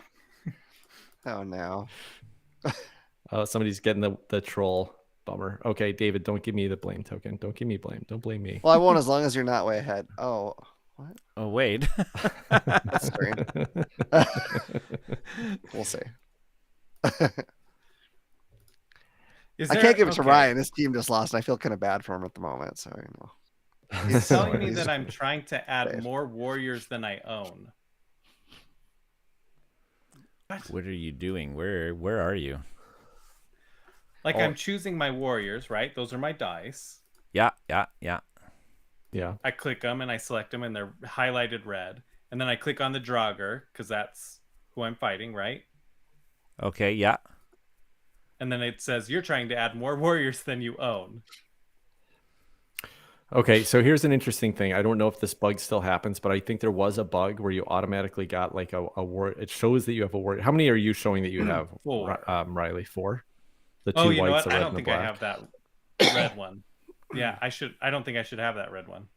Oh no. Oh, somebody's getting the troll. Bummer. Okay, David, don't give me the blame token. Don't give me blame. Don't blame me. Well, I won't as long as you're not way ahead. Oh, what? Oh, wait. That's strange. We'll see. I can't give it to Ryan. His team just lost, and I feel kind of bad for him at the moment. So He's telling me that I'm trying to add more warriors than I own. What are you doing? Where are you? Like, I'm choosing my warriors, right? Those are my dice. Yeah. I click them and I select them and they're highlighted red. And then I click on the Draugr because that's who I'm fighting, right? Okay, yeah. And then it says you're trying to add more warriors than you own. Okay, so here's an interesting thing. I don't know if this bug still happens, but I think there was a bug where you automatically got like a war. It shows that you have a warrior. How many are you showing that you have, 4. Riley? 4? The 2 oh, you know whites, what? the I red don't and think the I black. have that red one. Yeah, I don't think I should have that red one.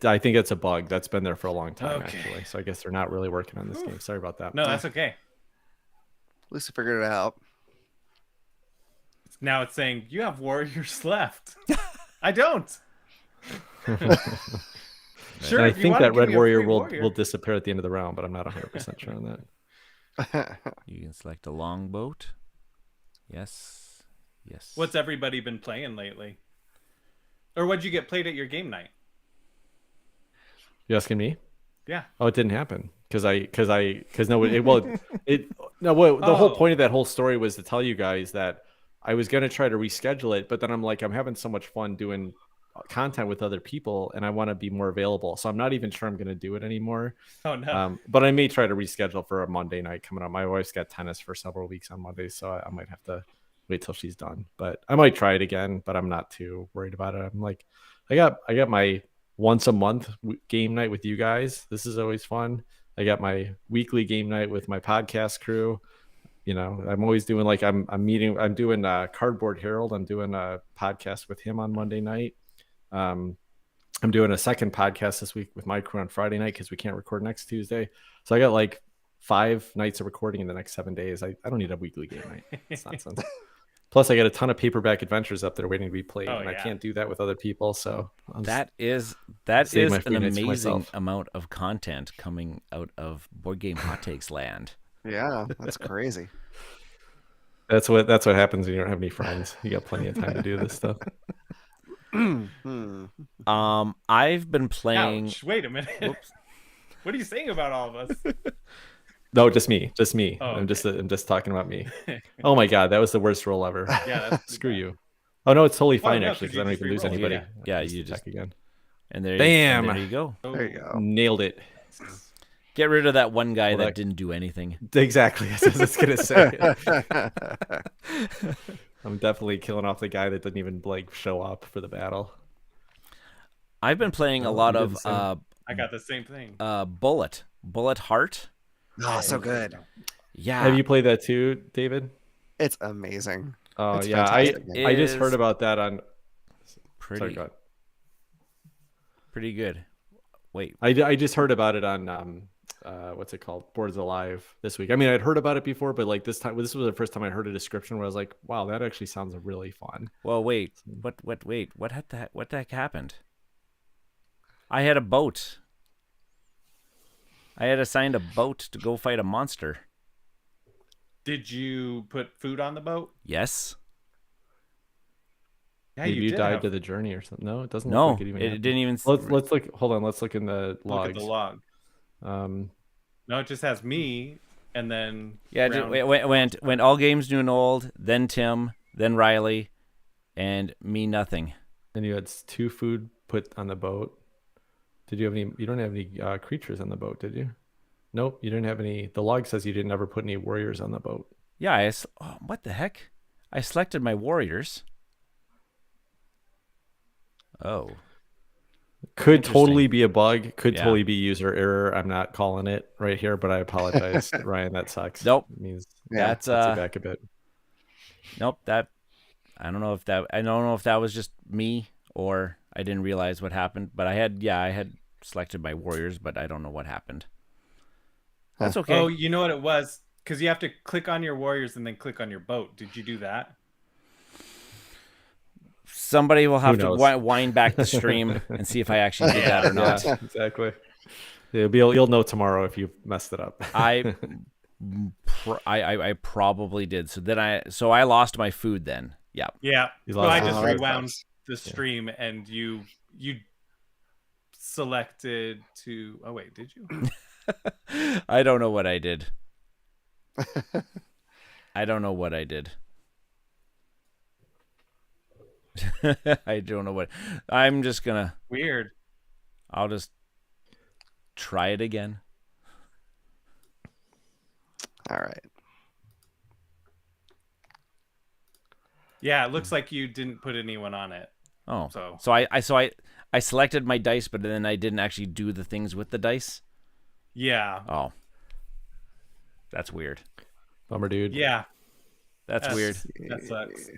I think it's a bug that's been there for a long time, Okay. actually. So I guess they're not really working on this game. Sorry about that. No, that's okay. at least I figured it out. Now it's saying you have warriors left. I don't. Sure. And I if you think wanna that give red me a warrior free will disappear at the end of the round, but I'm not 100% sure on that. You can select a longboat. Yes. What's everybody been playing lately? Or what'd you get played at your game night? You asking me? Yeah. Oh, it didn't happen because the whole point of that whole story was to tell you guys that I was going to try to reschedule it, but then I'm like, I'm having so much fun doing content with other people and I want to be more available. So I'm not even sure I'm going to do it anymore. Oh no. But I may try to reschedule for a Monday night coming up. My wife's got tennis for several weeks on Monday, so I might have to wait till she's done. But I might try it again, but I'm not too worried about it. I'm like, I got my once a month game night with you guys. This is always fun. I got my weekly game night with my podcast crew. You know, I'm always doing like I'm doing Cardboard Herald. I'm doing a podcast with him on Monday night. I'm doing a second podcast this week with my crew on Friday night because we can't record next Tuesday. So I got like 5 nights of recording in the next 7 days. I don't need a weekly game night. It's nonsense. Plus, I got a ton of paperback adventures up there waiting to be played, and I can't do that with other people. So that is an amazing amount of content coming out of Board Game Hot Takes land. Yeah, that's crazy. That's what happens when you don't have any friends. You got plenty of time to do this stuff. I've been playing. Ouch, wait a minute. Whoops. What are you saying about all of us? No, just me. Oh, I'm just talking about me. Oh my god, that was the worst roll ever. Yeah, screw you. Oh no, it's totally fine no, actually because I don't even lose anybody. Yeah, you just again. And there, bam. And there you go. There you go. Nailed it. Get rid of that one guy that didn't do anything. Exactly. That's what I was gonna say. I'm definitely killing off the guy that didn't even like show up for the battle. I've been playing a lot of I got the same thing. Bullet Heart. Oh, so good. Yeah. Have you played that too, David? It's amazing. Oh it's yeah, I just heard about that on. Pretty good. Wait, I just heard about it on what's it called? Boards Alive this week. I mean, I'd heard about it before, but like this was the first time I heard a description where I was like, wow, that actually sounds really fun. Well, wait, what the heck happened? I had a boat. I had assigned a boat to go fight a monster. Did you put food on the boat? Yes. Yeah, Maybe you died to the journey or something. No, it doesn't. Look like it didn't even. Let's look. Hold on. Let's look in the logs. Look at the log. No, it just has me, and then went all games new and old, then Tim, then Riley, and me nothing. And you had 2 food put on the boat. Did you have any? You don't have any creatures on the boat, did you? Nope, you didn't have any. The log says you didn't ever put any warriors on the boat. Yeah, what the heck? I selected my warriors. Oh. Could totally be a bug. Could totally be user error. I'm not calling it right here, but I apologize, Ryan. That sucks. Nope. It means that's it back a bit. Nope. I don't know if that was just me or I didn't realize what happened. But I had selected my warriors, but I don't know what happened. That's okay. Oh, you know what it was? Because you have to click on your warriors and then click on your boat. Did you do that? Somebody will have to wind back the stream and see if I actually did that or not. Yeah, exactly. You'll know tomorrow if you messed it up. I probably did. So I lost my food then. Yeah. Yeah. Well, I just rewound the stream and you selected to. Oh wait, did you? I don't know what I did. I don't know what I did. I don't know what. I'm just gonna. Weird. I'll just try it again. All right. Yeah, it looks like you didn't put anyone on it. Oh, so I selected my dice, but then I didn't actually do the things with the dice. Yeah. Oh, that's weird. Bummer, dude. Yeah, that's weird. That sucks.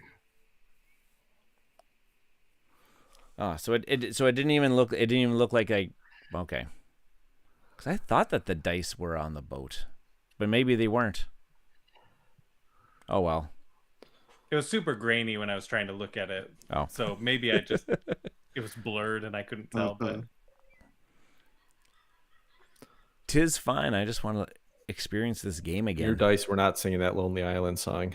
Oh, so it didn't even look like okay. Because I thought that the dice were on the boat, but maybe they weren't. Oh well. It was super grainy when I was trying to look at it. Oh. So maybe it was blurred and I couldn't tell, but 'tis fine. I just want to experience this game again. Your dice were not singing that Lonely Island song.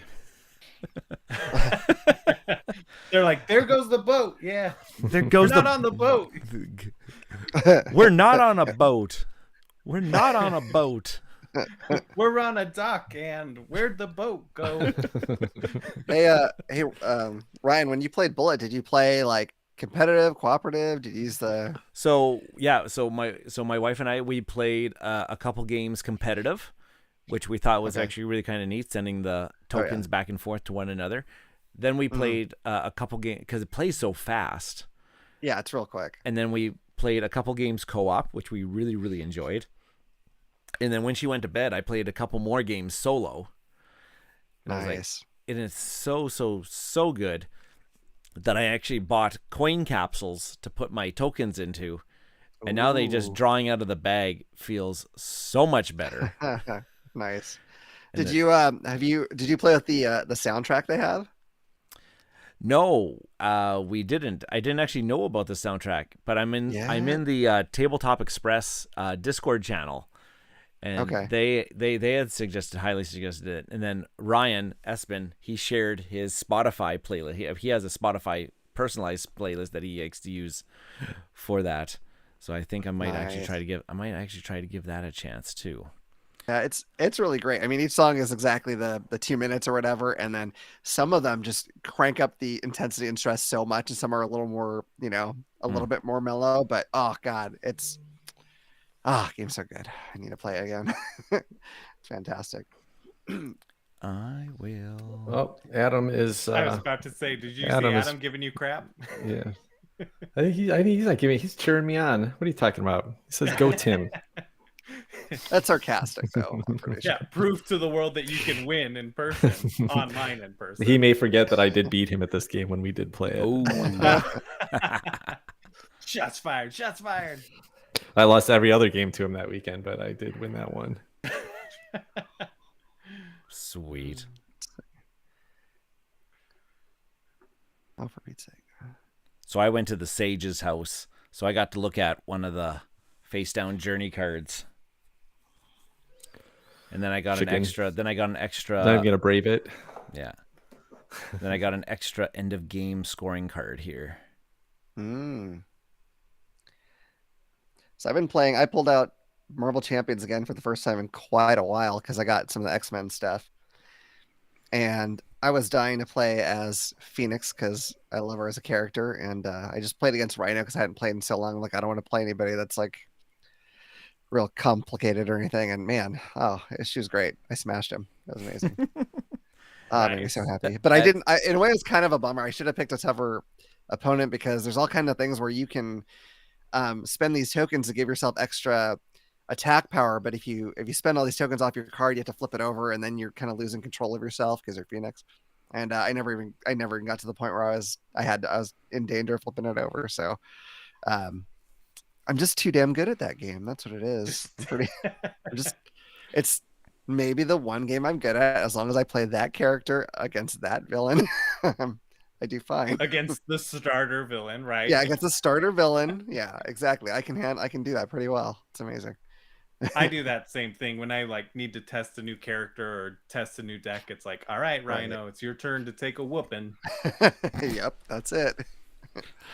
They're like, there goes the boat. Yeah. There goes not on the boat. We're not on a boat. We're not on a boat. We're on a dock, and where'd the boat go? Hey, Ryan, when you played Bullet, did you play like competitive, cooperative? Did you use the? So my wife and I, we played a couple games competitive, which we thought was actually really kind of neat, sending the tokens back and forth to one another. Then we played a couple games because it plays so fast. Yeah, it's real quick. And then we played a couple games co-op, which we really, really enjoyed. And then when she went to bed, I played a couple more games solo. And I was like, and it's so good that I actually bought coin capsules to put my tokens into. And now they just drawing out of the bag feels so much better. Nice. And Did you play with the soundtrack they have? No, we didn't. I didn't actually know about the soundtrack, but I'm in the Tabletop Express Discord channel. And they had highly suggested it. And then Ryan Espin, he shared his Spotify playlist. He has a Spotify personalized playlist that he likes to use for that. So I think I might actually try to give that a chance too. Yeah, it's really great. I mean, each song is exactly the 2 minutes or whatever, and then some of them just crank up the intensity and stress so much, and some are a little more, a little bit more mellow. But oh god, game's so good. I need to play it again. It's fantastic. I will. Oh, Adam is. I was about to say, did you see Adam giving you crap? Yeah. I think he's not giving. He's cheering me on. What are you talking about? He says, "Go Tim." That's sarcastic, though. I'm pretty sure. Yeah, prove to the world that you can win in person, online in person. He may forget that I did beat him at this game when we did play it. Oh. Shots fired! Shots fired! I lost every other game to him that weekend, but I did win that one. Sweet. Oh, for Pete's sake. So I went to the Sage's house, so I got to look at one of the face down journey cards. And then I got an extra. Then I'm gonna brave it. Yeah. Then I got an extra end of game scoring card here. So I've been playing. I pulled out Marvel Champions again for the first time in quite a while because I got some of the X-Men stuff, and I was dying to play as Phoenix because I love her as a character, and I just played against Rhino because I hadn't played in so long. Like, I don't want to play anybody that's like real complicated or anything. And man, she was great. I smashed him. That was amazing. Made me so happy. But I didn't. In a way, it was kind of a bummer. I should have picked a tougher opponent because there's all kinds of things where you can spend these tokens to give yourself extra attack power, but if you spend all these tokens off your card, you have to flip it over, and then you're kind of losing control of yourself because you're Phoenix. And I never even got to the point where I was in danger of flipping it over. So I'm just too damn good at that game. That's what it is. It's maybe the one game I'm good at. As long as I play that character against that villain, I do fine. Against the starter villain, right? Yeah, against the starter villain. Yeah, exactly. I can do that pretty well. It's amazing. I do that same thing when I need to test a new character or test a new deck. It's like, all right, Rhino, it's your turn to take a whooping. Yep, that's it.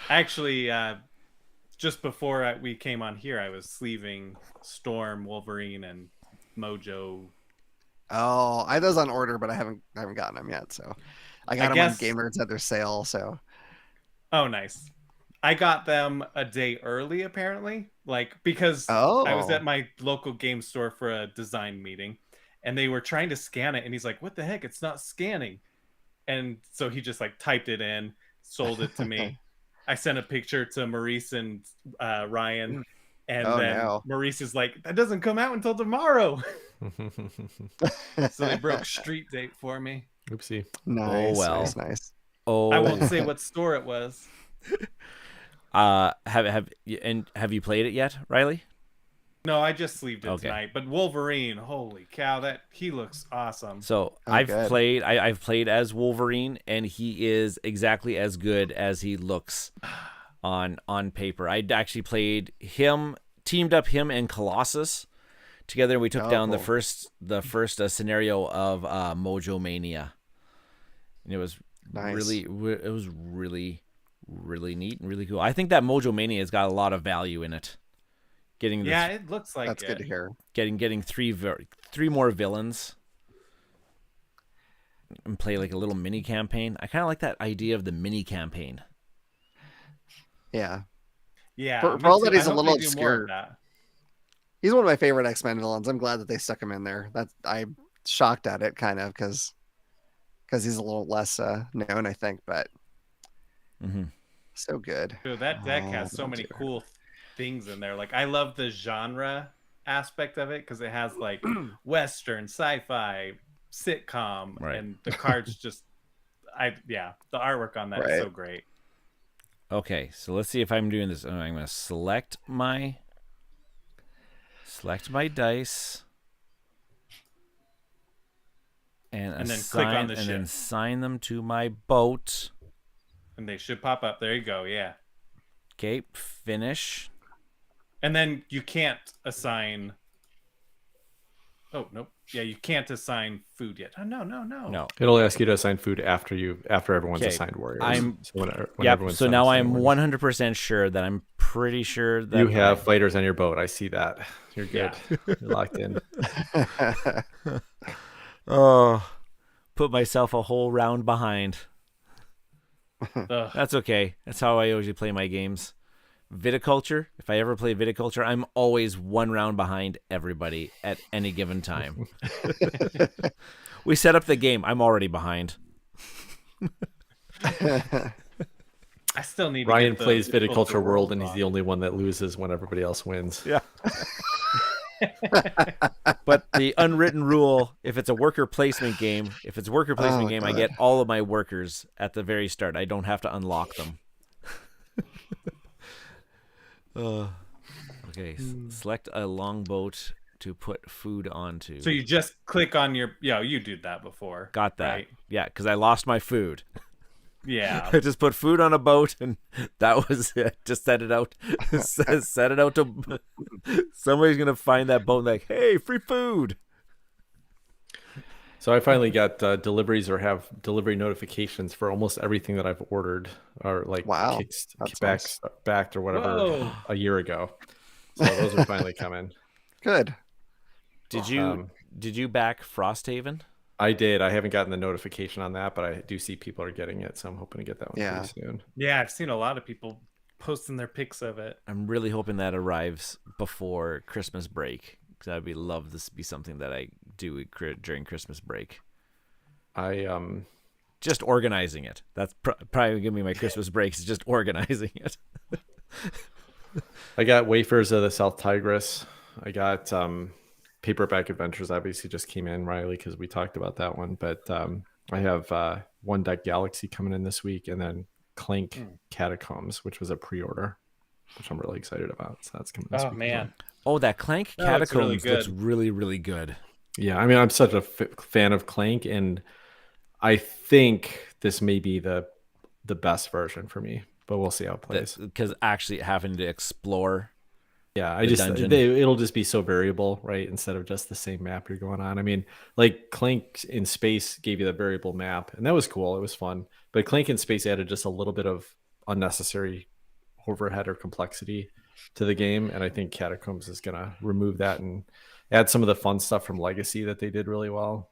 Actually, just before we came on here, I was sleeving Storm, Wolverine, and Mojo. Oh, I had those on order, but I haven't gotten them yet. So I got them on Game Nerds at their sale. So. Oh, nice. I got them a day early, apparently, because I was at my local game store for a design meeting, and they were trying to scan it, and he's like, "What the heck? It's not scanning." And so he just typed it in, sold it to me. I sent a picture to Maurice and Ryan, and Maurice is like, "That doesn't come out until tomorrow." So they broke street date for me. Oopsie. Nice. Oh well. Nice. Oh. I won't say what store it was. Have you played it yet, Riley? No, I just sleeved it tonight. But Wolverine, holy cow, he looks awesome. So I've played as Wolverine, and he is exactly as good as he looks on paper. I actually played him, teamed up him and Colossus together. We took down the first scenario of Mojo Mania, and it was really really neat and really cool. I think that Mojo Mania has got a lot of value in it. Getting this, Yeah, it looks like That's good to hear. getting three more villains and play like a little mini campaign. I kind of like that idea of the mini campaign. Yeah. Yeah. For all me that too. he's I a hope little they do more of obscure. that. He's one of my favorite X-Men villains. I'm glad that they stuck him in there. I'm shocked at it, kind of, because he's a little less known, I think, but so good. Dude, that deck has so many cool things in there. Like, I love the genre aspect of it because it has like Western, sci-fi, sitcom, Right. and the cards just, the artwork on that is so great. Okay, so let's see if I'm doing this. I'm going to select my dice and then click on the and ship. then assign them to my boat. And they should pop up. There you go. Yeah. Okay, finish. And then you can't assign. Oh, nope. Yeah, you can't assign food yet. Oh, no. It'll ask you to assign food after everyone's Okay, assigned warriors. So now I'm 100% sure that I'm pretty sure that you have fighters on your boat. I see that. You're good. Yeah. You're locked in. Oh, put myself a whole round behind. Ugh. That's okay. That's how I usually play my games. Viticulture, if I ever play Viticulture, I'm always one round behind everybody at any given time. We set up the game, I'm already behind. I still need Ryan to get plays the Viticulture World, and he's on. the only one that loses when everybody else wins. Yeah. But the unwritten rule, if it's a worker placement game, I get all of my workers at the very start. I don't have to unlock them. Okay, select a longboat to put food onto. So you just click on your. Yeah, you did that before. Got that. Right? Yeah, because I lost my food. Yeah. I just put food on a boat, and that was it. Just set it out. Set it out to. Somebody's gonna find that boat and like, hey, free food. So I finally got deliveries or have delivery notifications for almost everything that I've ordered or like Wow, backed or whatever Whoa. a year ago. So those are finally coming. Good. Did you back Frosthaven? I did. I haven't gotten the notification on that, but I do see people are getting it, so I'm hoping to get that one pretty soon. Yeah, I've seen a lot of people posting their pics of it. I'm really hoping that arrives before Christmas break, because I'd love this to be something that I do during Christmas break. Just organizing it. That's probably gonna be my Christmas breaks. Is just organizing it. I got Wafers of the South Tigris. I got Paperback Adventures obviously just came in, Riley, because we talked about that one. But I have One Deck Galaxy coming in this week, and then Clank Catacombs, which was a pre-order, which I'm really excited about. So that's coming this week. Oh man. Oh, that Clank That looks really Catacombs looks good. really, really good. Yeah, I mean, I'm such a fan of Clank, and I think this may be the best version for me, but we'll see how it plays. Because actually having to explore. Yeah, dungeon. it'll just be so variable, right? Instead of just the same map you're going on. I mean, like Clank in Space gave you the variable map, and that was cool. It was fun. But Clank in Space added just a little bit of unnecessary overhead or complexity to the game, and I think Catacombs is going to remove that and add some of the fun stuff from Legacy that they did really well.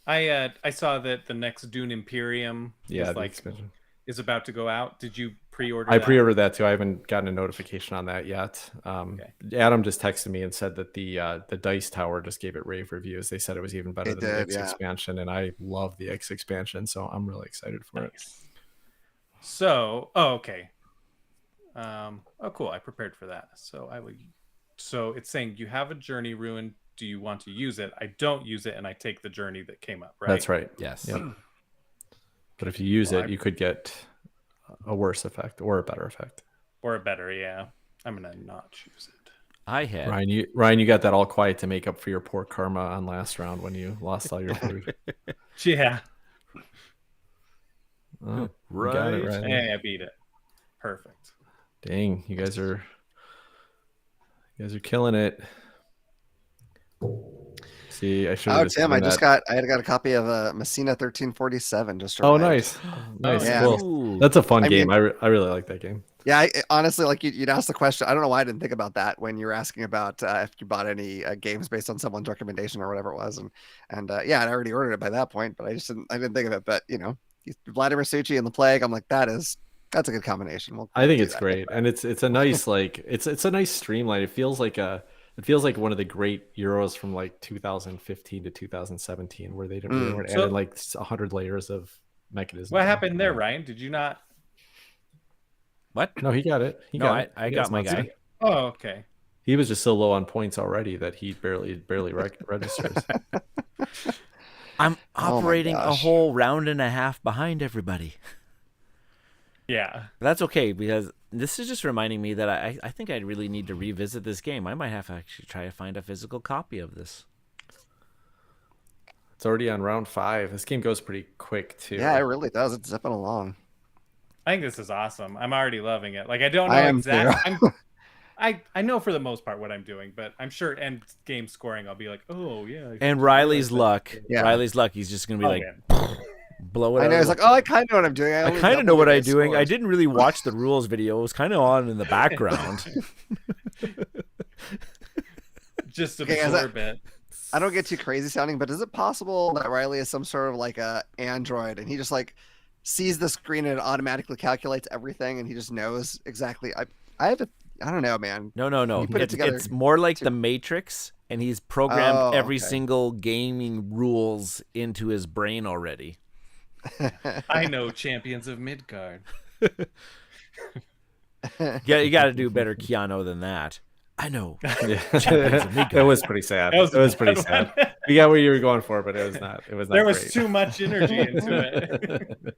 I saw that the next Dune Imperium Yeah, expansion is about to go out. Did you pre-order? I pre-ordered that too. I haven't gotten a notification on that yet. Adam just texted me and said that the Dice Tower just gave it rave reviews. They said it was even better than the X expansion, and I love the X expansion, so I'm really excited for it. So, okay. Cool. I prepared for that. So it's saying you have a journey ruin. Do you want to use it? I don't use it, and I take the journey that came up. Right. That's right. Yes. Yep. But if you use it, you could get a worse effect or a better effect. Or a better, yeah. I'm gonna not choose it. I had Ryan, you got that all quiet to make up for your poor karma on last round when you lost all your food. Yeah. Oh, right. You got it, Ryan. Hey, I beat it. Perfect. Dang, you guys are killing it. See, I should Oh, have just Tim, done that. I had got a copy of Messina 1347 just Oh, arrived. nice. Nice. yeah. Cool. Ooh. That's a fun I game. mean- I really like that game. Yeah, honestly, like you'd ask the question. I don't know why I didn't think about that when you were asking about if you bought any games based on someone's recommendation or whatever it was, and yeah, I'd already ordered it by that point, but I didn't think of it. But Vladimir Succi and the Plague, I'm like, that's a good combination. I think do it's that. great, and it's a nice it's a nice streamline. It feels like one of the great Euros from like 2015 to 2017, where they weren't adding like 100 layers of mechanisms. What happened there, Ryan? Did you not? What? No, he got it. I got my guy. Oh, okay. He was just so low on points already that he barely registers. I'm Oh my operating a gosh. whole round and a half behind everybody. Yeah. That's okay, because this is just reminding me that I think I really need to revisit this game. I might have to actually try to find a physical copy of this. It's already on round 5. This game goes pretty quick too. Yeah, it really does. It's zipping along. I think this is awesome. I'm already loving it. Like I don't know I am exactly. I know for the most part what I'm doing, but I'm sure end game scoring I'll be like, oh yeah. And Riley's luck. Yeah. Riley's luck. He's just gonna be like, blow it. I out know. of He's the- like, oh, I kind of know what I'm doing. I only kind of doubled know what your I'm guys' doing. I scores." didn't really watch the rules video. It was kind of on in the background. Just Okay, absorb it. I don't get too crazy sounding, but is it possible that Riley is some sort of like a Android and he just like sees the screen and it automatically calculates everything and he just knows exactly? I don't know, man. No. You put it together It's more like the Matrix, and he's programmed Oh, every okay. single gaming rules into his brain already. I know Champions of Midgard. Yeah, you got to do better Keanu than that. I know. It was pretty sad. That was It was a pretty bad sad. one. We got where you were going for, but it was not. It was not. There was great. too much energy into it.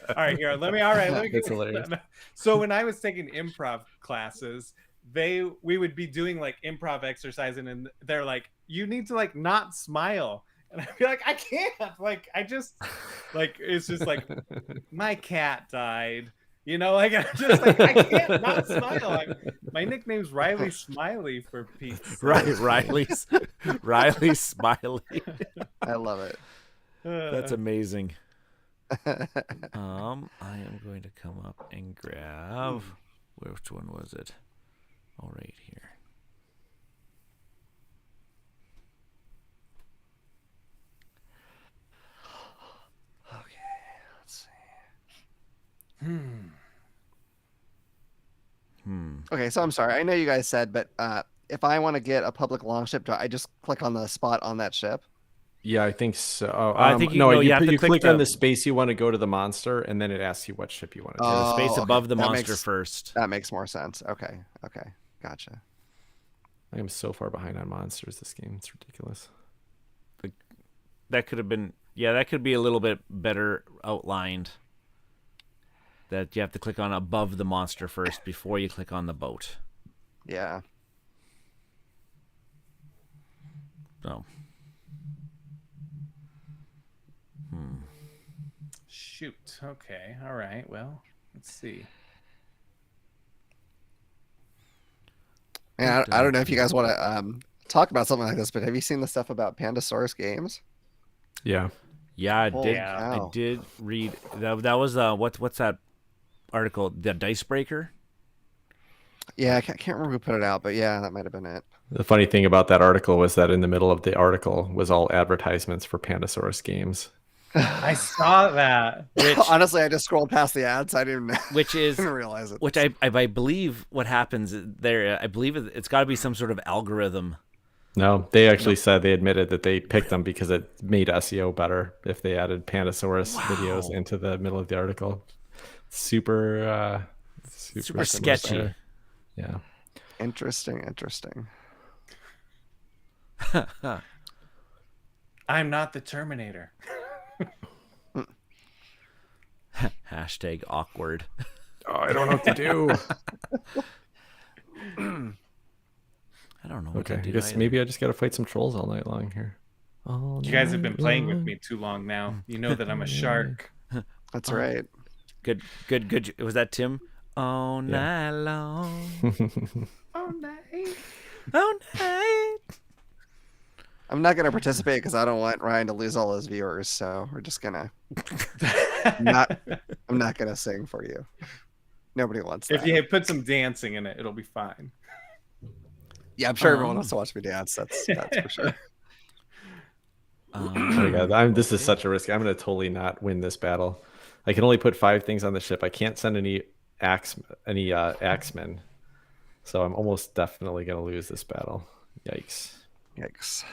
All right, here. Let me. It's hilarious. So when I was taking improv classes, we would be doing like improv exercising, and they're like, "You need to like not smile," and I'd be like, "I can't." Like I just like it's just like my cat died. You know, like I'm just like I can't not smile. My nickname's Riley Smiley for Pete's sake. Right, Riley Smiley. I love it. That's amazing. I am going to come up and grab. Which one was it? Oh, right here. Let's see. Okay, so I'm sorry. I know you guys said, but if I want to get a public longship, do I just click on the spot on that ship? Yeah, I think so. I think no, you have to click click on the- the space you want to go to the monster, and then it asks you what ship you want to do. The space Oh, above the that monster makes- first. That makes more sense. Okay, gotcha. I am so far behind on monsters. This game, it's ridiculous. That could have been. Yeah, that could be a little bit better outlined. That you have to click on above the monster first before you click on the boat. Yeah. So. Shoot. Okay. All right. Well, let's see. And I don't know if you guys want to talk about something like this, but have you seen the stuff about Pandasaurus games? Yeah. Yeah, I Holy did. cow. I did read that was what's that article? The Dicebreaker. Yeah, I can't remember who put it out, but yeah, that might have been it. The funny thing about that article was that in the middle of the article was all advertisements for Pandasaurus games. I saw that. Honestly, I just scrolled past the ads. I didn't Which is didn't realize it. which I believe what happens there. I believe it's got to be some sort of algorithm. No, they actually said they admitted that they picked them because it made SEO better if they added Pandasaurus videos into the middle of the article. Super sketchy. Yeah. Interesting. I'm not the Terminator. Hashtag awkward. Oh, I don't know what to do. I don't know what Okay, to I do. guess either. maybe I just gotta fight some trolls all night long here. You guys have been playing with me too long now. You know that I'm a shark. That's right. Good. Was that Tim? All night long. Oh, nice. All night. I'm not gonna participate because I don't want Ryan to lose all his viewers. So we're just gonna not. I'm not gonna sing for you. Nobody wants that. If you put some dancing in it, it'll be fine. Yeah, I'm sure everyone wants to watch me dance. That's for sure. Oh my God, this is such a risk. I'm going to totally not win this battle. I can only put 5 things on the ship. I can't send any axemen. So I'm almost definitely going to lose this battle. Yikes. Yikes.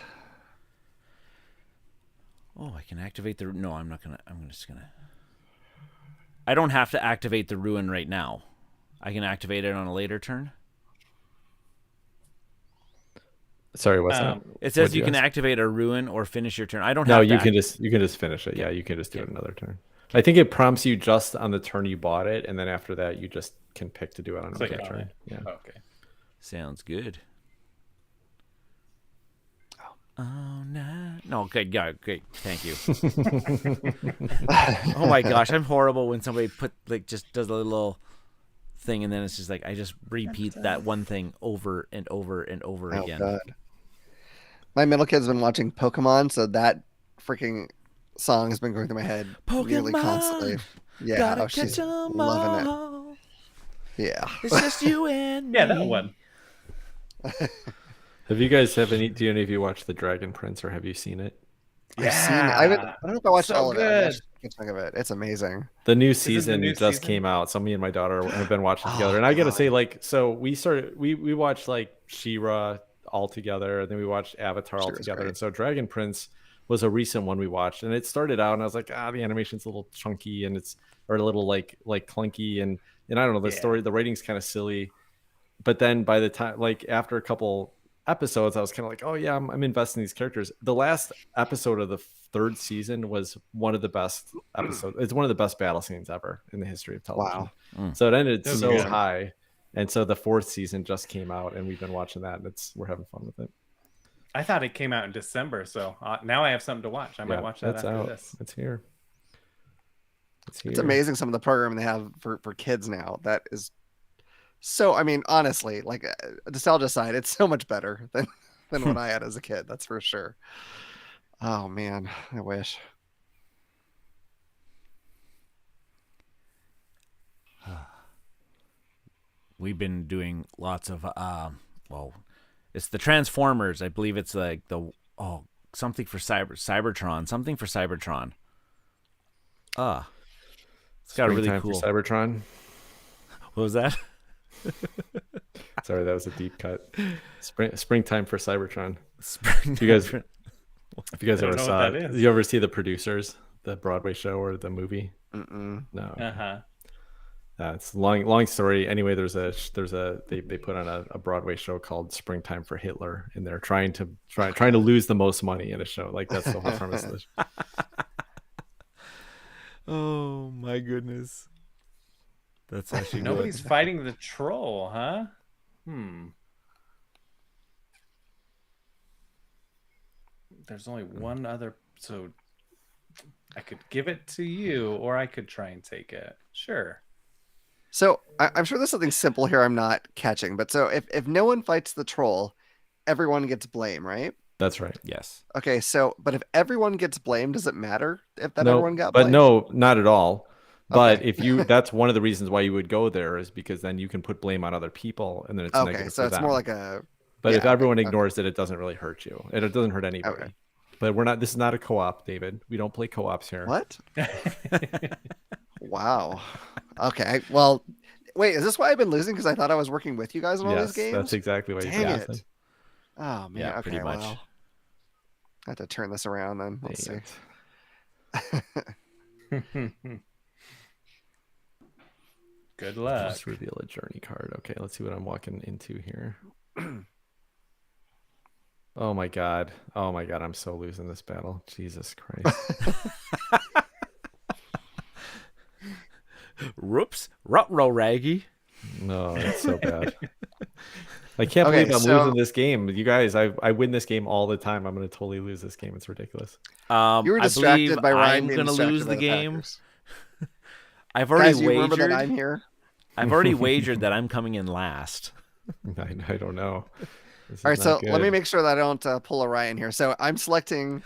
Oh, I can activate the... No, I'm not going to... I'm just going to... I don't have to activate the ruin right now. I can activate it on a later turn. Sorry, what's that? It says you can activate a ruin or finish your turn. I don't No, have to. you can just finish it. Yeah, you can just do it another turn. I think it prompts you just on the turn you bought it, and then after that you just can pick to do it on another turn. Yeah. Okay. Sounds good. Oh no! No, okay, yeah, great, thank you. Oh my gosh, I'm horrible when somebody just does a little thing and then it's just like I just repeat that one thing over and over and over again. God. My middle kid's been watching Pokemon, so that freaking song has been going through my head nearly constantly. Yeah, she's loving it. Yeah, it's just you and me. Yeah, that one. Do any of you watched The Dragon Prince, or have you seen it? I've seen it. I don't know if I watched all of it. I watched a chunk of it. It's amazing. The new season just came out, so me and my daughter have been watching together. And I gotta say, so we watched like She-Ra all together, and then we watched Avatar all together. And so Dragon Prince was a recent one we watched, and it started out, and I was like, the animation's a little chunky, and or a little like clunky, and I don't know, the story, the rating's kind of silly. But then by the time, like after a couple episodes, I was kind of like, oh yeah, I'm investing in these characters. The last episode of the 3rd season was one of the best episodes. It's one of the best battle scenes ever in the history of television. Wow. So it ended so high, and so the 4th season just came out, and we've been watching that, and we're having fun with it. I thought it came out in December, so now I have something to watch. I might watch that after this. It's here. It's amazing some of the programming they have for kids now. That is so, I mean, honestly, like nostalgia aside, it's so much better than what I had as a kid. That's for sure. Oh man, I wish. We've been doing lots of it's the Transformers. I believe it's like something for Cybertron. It's got a really cool for Cybertron. What was that? Sorry, that was a deep cut. Springtime for Cybertron. If you guys ever saw it, did you ever see The Producers, the Broadway show or the movie? No. It's a long story. Anyway, they put on a Broadway show called Springtime for Hitler, and they're trying to lose the most money in a show. Like that's the whole premise of the show. Oh my goodness. That's actually nobody's fighting the troll, huh? There's only one other, so I could give it to you, or I could try and take it. Sure. So I'm sure there's something simple here I'm not catching, but so if no one fights the troll, everyone gets blame, right? That's right. Yes. Okay, so but if everyone gets blamed, does it matter if everyone got blamed? But no, not at all. But if that's one of the reasons why you would go there, is because then you can put blame on other people, and then it's negative so for it's them. more like a. But if everyone ignores it, it doesn't really hurt you. It doesn't hurt anybody. Okay. But this is not a co-op, David. We don't play co-ops here. What? Wow. Okay. Well, wait. Is this why I've been losing? Because I thought I was working with you guys on all these games. That's exactly why you Dang it. Oh man. Yeah, okay. pretty much. Well, I have to turn this around then. Let's see. Good luck. Just reveal a journey card. Okay, let's see what I'm walking into here. Oh my god, I'm so losing this battle. Jesus Christ. Whoops. Ruh-roh, Raggy. No, it's so bad. I can't believe I'm losing this game. You guys, I win this game all the time. I'm going to totally lose this game. It's ridiculous. You were distracted by Ryan. I'm going to lose the game. I've already wagered. Remember that I'm here? I've already wagered that I'm coming in last. I don't know. This All is right, so not let me good. make sure that I don't pull a Ryan here. So I'm selecting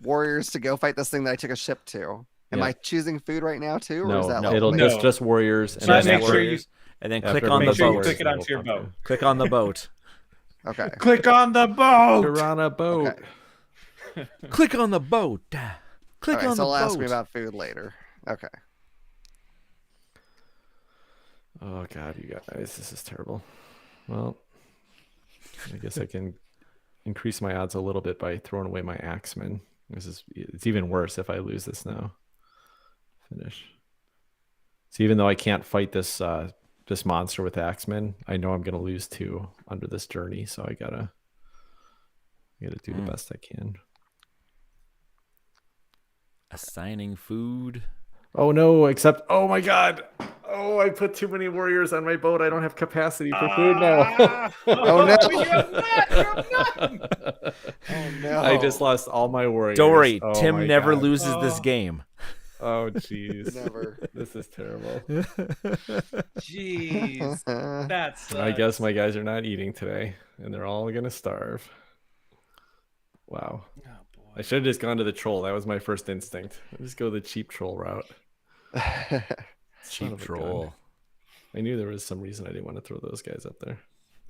warriors to go fight this thing that I took a ship to. Am Yeah. I choosing food right now too, or is No, that no, like it'll no. just warriors, and Just then make after, sure you- and then after click everyone on the Make sure you boat. click it that onto your will pop boat. Click on the boat. okay? Click on the boat. You're on a boat. Okay. Click on the boat. Click Okay, on so the it'll ask me boat. about food later. Okay. Oh God, you guys, this is terrible. Well, I guess I can increase my odds a little bit by throwing away my axeman. It's even worse if I lose this now. Finish. So even though I can't fight this this monster with axeman, I know I'm gonna lose 2 under this journey. So I gotta do the best I can. Assigning food. Oh no! Except, oh my God! Oh, I put too many warriors on my boat. I don't have capacity for food now. Oh, no. You have none. Oh no! I just lost all my warriors. Don't worry, Oh, Tim my never God. loses this Oh. game. Oh jeez. Never. This is terrible. Jeez, that's. I guess my guys are not eating today, and they're all gonna starve. Wow. Oh boy. I should have just gone to the troll. That was my first instinct. I'll just go the cheap troll route. Son Cheap of a troll. gun. I knew there was some reason I didn't want to throw those guys up there.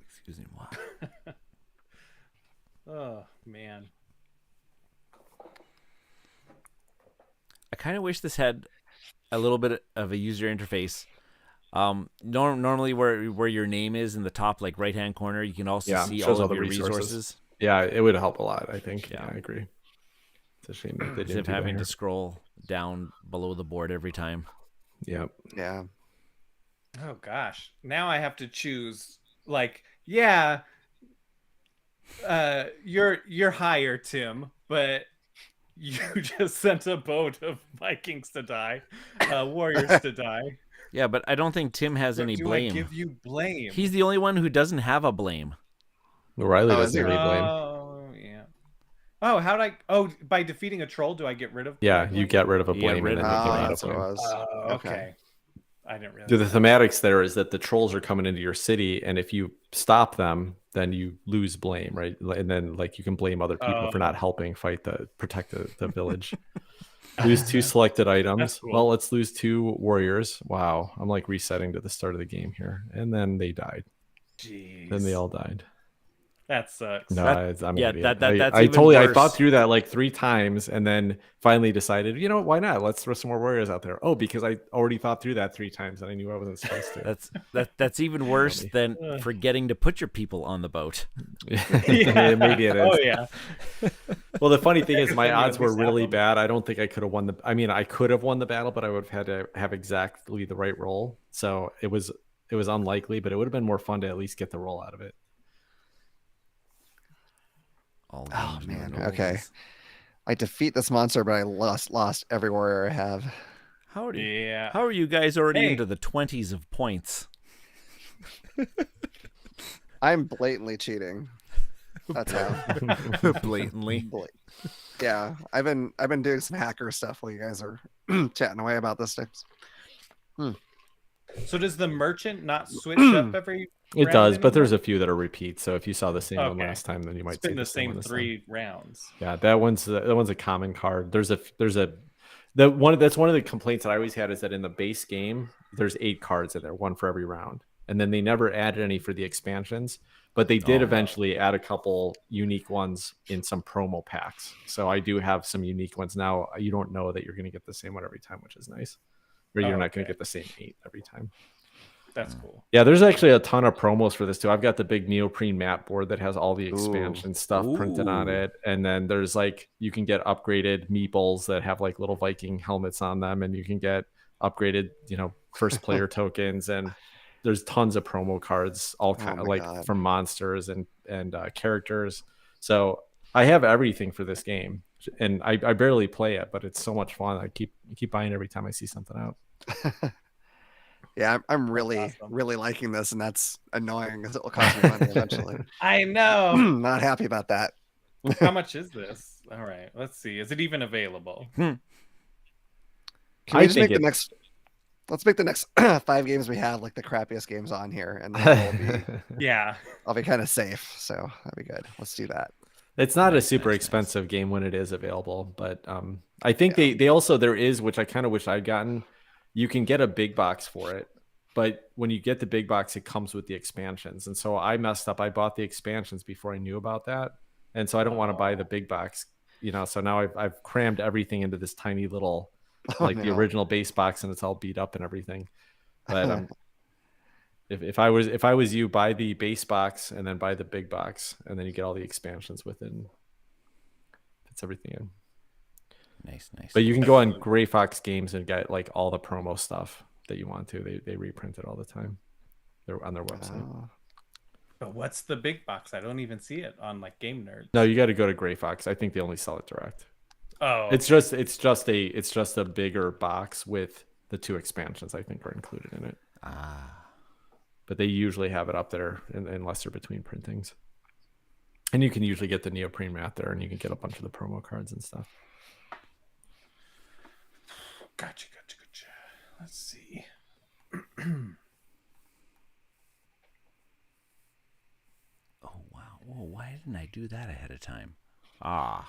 Excuse me. Wow. Oh man. I kind of wish this had a little bit of a user interface. Normally where your name is in the top like right hand corner, you can also Yeah, see shows all all of the your resources. resources Yeah, it would help a lot, I think. Yeah. Yeah, I agree. It's a shame that they instead didn't of do that having here. to scroll down below the board every time. Yep. Yeah. Oh gosh. Now I have to choose. Like, yeah. You're higher, Tim, but you just sent a boat of Vikings to die, warriors to die. Yeah, but I don't think Tim has So any do blame. I give you blame? He's the only one who doesn't have a blame. Riley Oh, doesn't is have he? any blame. Oh yeah. Oh, how'd I? Oh, by defeating a troll, do I get rid of? Yeah, my you blame? get rid of a You get blame rid and of then it. you Oh, get rid that's of what it blame. was. Okay. Okay. I didn't realize. The thematics there is that the trolls are coming into your city, and if you stop them, then you lose blame, right? And then like you can blame other people for not helping protect the village. Lose 2 selected items. That's cool. Well, let's lose 2 warriors. Wow, I'm like resetting to the start of the game here, and then they died. Jeez. Then they all died. That sucks. No, That- I'm yeah, an idiot. that's I even totally I worse. thought through that like 3 times, and then finally decided, you know what, why not? Let's throw some more warriors out there. Oh, because I already thought through that 3 times, and I knew I wasn't supposed to. That's even worse than forgetting to put your people on the boat. Yeah, maybe it is. Oh yeah. Well, the funny thing is, my Then you odds at were least have really them. bad. I don't think I could have won the. I mean, I could have won the battle, but I would have had to have exactly the right roll. So it was unlikely, but it would have been more fun to at least get the roll out of it. All Oh games man. are Okay. always- I defeat this monster, but I lost every warrior I have. How are you? Yeah. How are you guys already Hey. into the 20s of points? I'm blatantly cheating. That's how. Blatantly. Yeah, I've been doing some hacker stuff while you guys are chatting away about this stuff. So does the merchant not switch up every? It round does, but anymore? there's a few that are repeats. So if you saw the same one Okay. last time, then you might It's been see the same same one this time. 3 rounds. Yeah, that one's a common card. That's one of the complaints that I always had is that in the base game there's 8 cards in there, 1 for every round, and then they never added any for the expansions, but they did eventually add a couple unique ones in some promo packs. So I do have some unique ones now. You don't know that you're going to get the same one every time, which is nice, or you're not going to get the same 8 every time. That's cool. Yeah, there's actually a ton of promos for this too. I've got the big neoprene mat board that has all the expansion stuff printed on Ooh. it. And then there's like, you can get upgraded meeples that have like little Viking helmets on them, and you can get upgraded, first player tokens. And there's tons of promo cards, all kind of my like God. from monsters and characters. So I have everything for this game, and I barely play it, but it's so much fun. I keep buying every time I see something out. Yeah, I'm really awesome. really liking this, and that's annoying because it will cost me money eventually. I know. Not happy about that. How much is this? All right, let's see. Is it even available? Can I we just think make the next? Let's make the next 5 games we have like the crappiest games on here, and then Yeah. I'll be kind of safe. So that'd be good. Let's do that. It's not a Nice, super nice. expensive game when it is available, but I think they also, there is, which I kind of wish I'd gotten, you can get a big box for it, but when you get the big box, it comes with the expansions. And so I messed up. I bought the expansions before I knew about that, and so I don't want to buy the big box, so now I've crammed everything into this tiny little the original base box, and it's all beat up and everything. But if I was you, buy the base box and then buy the big box, and then you get all the expansions within. Fits everything in. Nice. But you can go on Gray Fox Games and get like all the promo stuff that you want to. They reprint it all the time. They're on their website. But what's the big box? I don't even see it on like Game Nerd. No, you got to go to Gray Fox. I think they only sell it direct. Oh, It's just a bigger box with the 2 expansions, I think, are included in it. But they usually have it up there unless they're between printings. And you can usually get the neoprene mat there, and you can get a bunch of the promo cards and stuff. Gotcha. Let's see. Oh wow! Whoa! Why didn't I do that ahead of time? All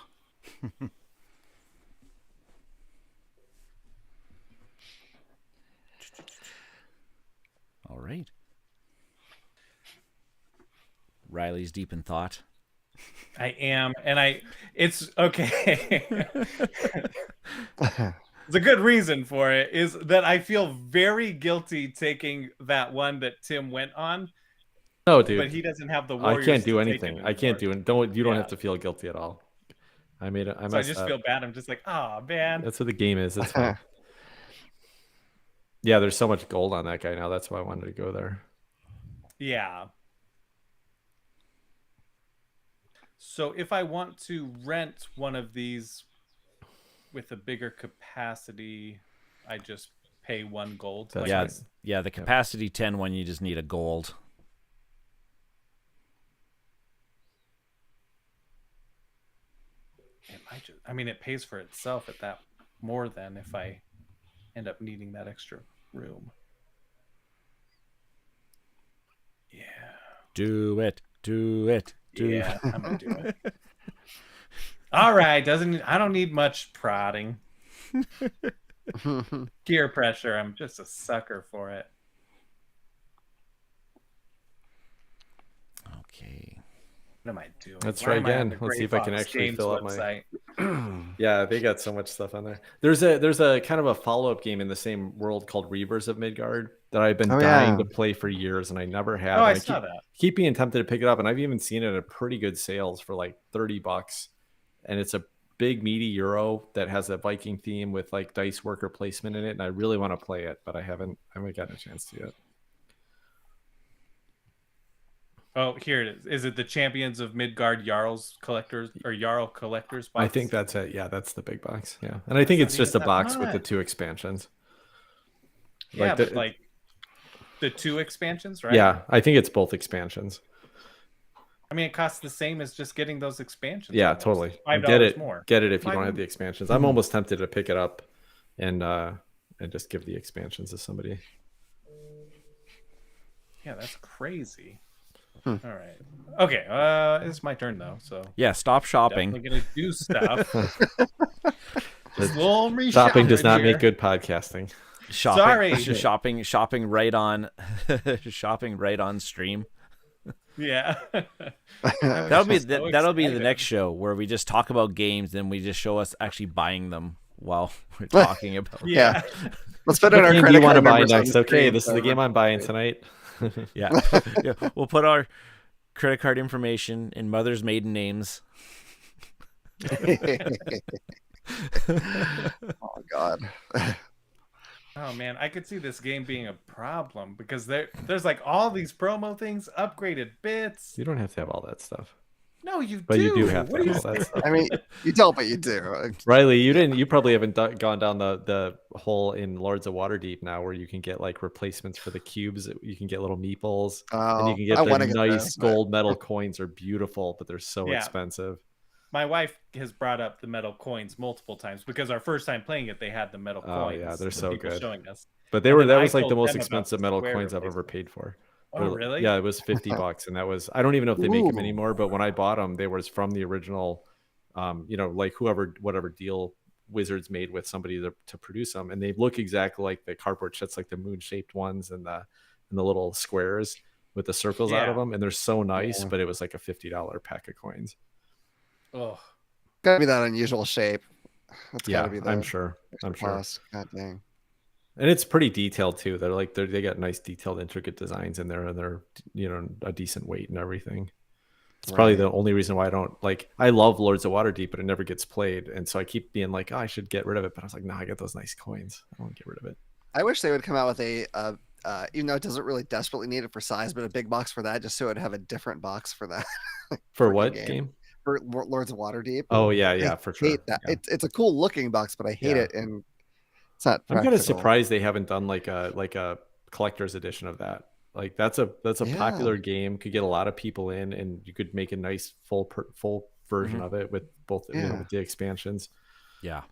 right. Riley's deep in thought. I am, and it's okay. It's a good reason for it, is that I feel very guilty taking that one that Tim went on. No, dude. But he doesn't have the Warriors. I can't do to take anything. it I can't do anymore. it. You don't have to feel guilty at all. I made it. So I just feel bad. I'm just like, oh man. That's what the game is. That's fine. Yeah, there's so much gold on that guy now. That's why I wanted to go there. Yeah. So if I want to rent one of these with a bigger capacity, I just pay 1 gold. That's Yeah, right. yeah. The capacity 10 one, you just need a gold. It might just, I mean, it pays for itself at that more than if I end up needing that extra room. Yeah. Do it. Yeah, I'm gonna do it. All right, I don't need much prodding. Gear pressure, I'm just a sucker for it. Okay. What am I doing? Let's Why try am I on again. the Let's Gray see if I can Fox actually Games fill up website? Yeah, they got so much stuff on there. There's a kind of a follow-up game in the same world called Reavers of Midgard that I've been dying to play for years, and I never have. Oh, And I saw that. keep being tempted to pick it up, and I've even seen it at pretty good sales for like $30. And it's a big meaty Euro that has a Viking theme with like dice worker placement in it, and I really want to play it, but I haven't gotten a chance to yet. Oh, here it is. Is it the Champions of Midgard Jarl's Collectors or Jarl Collectors box? I think that's it. Yeah, that's the big box. Yeah, and I think it's just a box with the 2 expansions. Yeah, but like the 2 expansions, right? Yeah, I think it's both expansions. I mean, it costs the same as just getting those expansions. Yeah, almost. totally. $5 more. Get it if you don't have the expansions. I'm almost tempted to pick it up and just give the expansions to somebody. Yeah, that's crazy. All right. Okay. It's my turn though. So Yeah, stop shopping. definitely gonna do stuff. Just little Shopping does not here. make good podcasting. Shopping, Sorry. shopping right on, shopping right on stream. Yeah. That'll be So that'll be the excited. next show where we just talk about games and we just show us actually buying them while we're talking about. Yeah. Let's put in What our game do credit you want to card buy numbers on next? the Okay, screen, this is so the game I'm buying tonight. Yeah. Yeah, we'll put our credit card information and mother's maiden names. Oh God. Oh man, I could see this game being a problem because there's like all these promo things, upgraded bits. You don't have to have all that stuff. No, you But do. you do have to What are have you all that stuff. I mean, you don't, but you do. Riley, you probably haven't gone down the hole in Lords of Waterdeep now where you can get like replacements for the cubes. You can get little meeples, and you can get I wanna the get nice those, but- gold metal coins are beautiful, but they're so Yeah. expensive. My wife has brought up the metal coins multiple times because our first time playing it, they had the metal Oh, coins. yeah, they're the so people good. Showing us, But And then that I was like the told most them about expensive the metal square coins I've ever replacement. paid for. Oh, really? Yeah, it was $50, and that was, I don't even know if they make them Ooh. anymore. But when I bought them, they was from the original, like whatever deal Wizards made with somebody to produce them, and they look exactly like the cardboard shits, like the moon shaped ones and the little squares with the circles out of them, and they're so nice. Yeah. But it was like a $50 pack of coins. Oh, Gotta be that unusual shape. That's Yeah, gotta be the I'm sure. cost. God dang. And it's pretty detailed too. They got nice detailed, intricate designs in there, and they're a decent weight and everything. It's probably the only reason why I don't like. I love Lords of Waterdeep, but it never gets played, and so I keep being like, oh, I should get rid of it. But I was like, no, I got those nice coins. I don't want to get rid of it. I wish they would come out with a, even though it doesn't really desperately need it for size, but a big box for that, just so it would have a different box for that. For freaking what game. game? For Lords of Waterdeep. Oh yeah, I for sure. hate that. Yeah. It's a cool looking box, but I hate it, and it's not I'm kind practical. of surprised they haven't done like a collector's edition of that. Like that's a popular game, could get a lot of people in, and you could make a nice full version of it with both with the expansions. Yeah.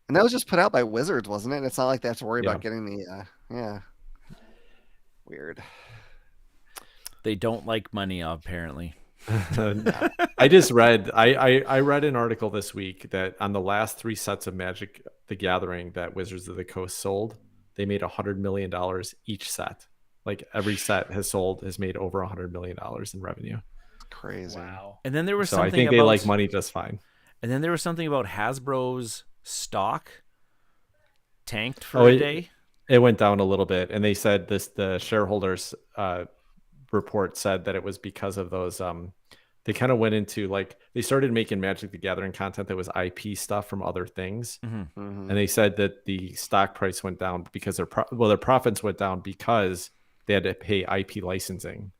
And that was just put out by Wizards, wasn't it? It's not like they have to worry about getting the weird. They don't like money, apparently. I just read I read an article this week that on the last 3 sets of Magic the Gathering that Wizards of the Coast sold, they made $100 million each set. Like every set has made over $100 million in revenue. Crazy. wow. And then there was So something I think about, they like money just fine. And then there was something about Hasbro's stock tanked for a day. It went down a little bit, and they said the shareholders report said that it was because of those they kind of went into like they started making Magic the Gathering content that was IP stuff from other things, and they said that the stock price went down because their profits went down because they had to pay IP licensing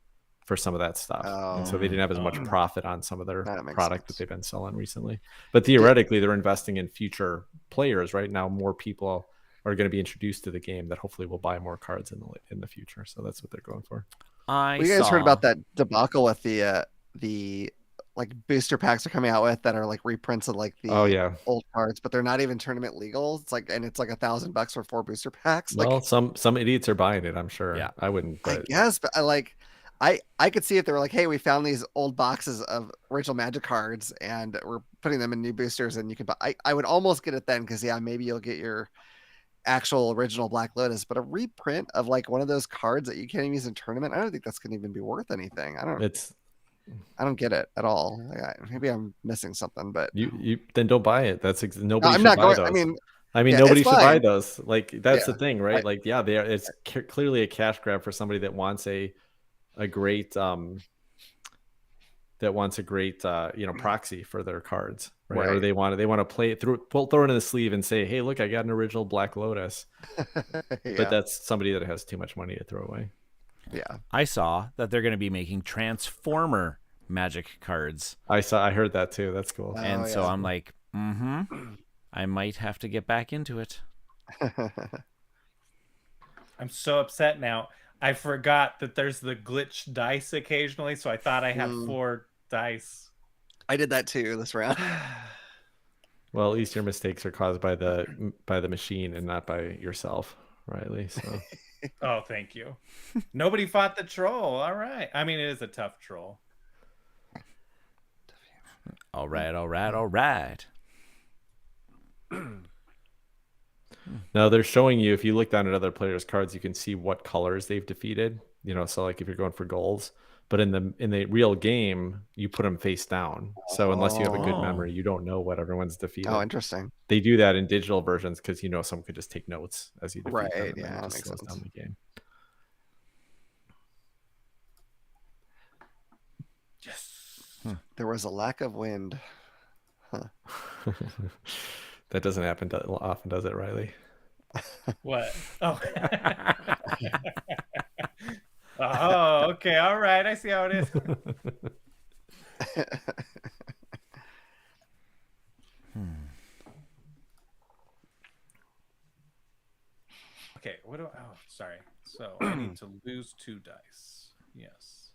for some of that stuff, and so they didn't have as much profit on some of their product that they've been selling recently. But theoretically, they're investing in future players right now. More people are going to be introduced to the game that hopefully will buy more cards in the future. So that's what they're going for. You guys heard about that debacle with the like booster packs are coming out with that are like reprints of like the old cards, but they're not even tournament legal. It's like, and it's like $1,000 for 4 booster packs. Well, like, some idiots are buying it, I'm sure. Yeah. I wouldn't, but I guess, but I could see if they were like, hey, we found these old boxes of original Magic cards and we're putting them in new boosters and you can buy. I would almost get it then because maybe you'll get your actual original Black Lotus, but a reprint of like one of those cards that you can't even use in tournament, I don't think that's going to even be worth anything. I don't get it at all. Maybe I'm missing something, but you then don't buy it. That's nobody. I'm should not buy going. those. I mean, nobody should buy those. Like that's the thing, right? Like, it's clearly a cash grab for somebody that wants a great proxy for their cards, right? Or they want to play it throw it in the sleeve and say, hey, look, I got an original Black Lotus. But that's somebody that has too much money to throw away. Yeah, I saw that they're going to be making Transformer Magic cards. I heard that too. That's cool. So I'm like, I might have to get back into it. I'm so upset now. I forgot that there's the glitch dice occasionally, so I thought I had 4 dice. I did that too this round. Well, at least your mistakes are caused by the machine and not by yourself, Riley. So. Oh, thank you. Nobody fought the troll. All right. I mean, it is a tough troll. All right. Now they're showing you, if you look down at other players' cards, you can see what colors they've defeated. So like if you're going for goals, but in the real game, you put them face down. So unless you have a good memory, you don't know what everyone's defeated. Oh, interesting. They do that in digital versions because someone could just take notes as you defeat them. Yeah, that makes sense. Down the game. Yes. There was a lack of wind. Huh. That doesn't happen often, does it, Riley? What? Oh. Oh, okay. All right. I see how it is. Okay. What do I... Oh, sorry. So I need to lose 2 dice. Yes.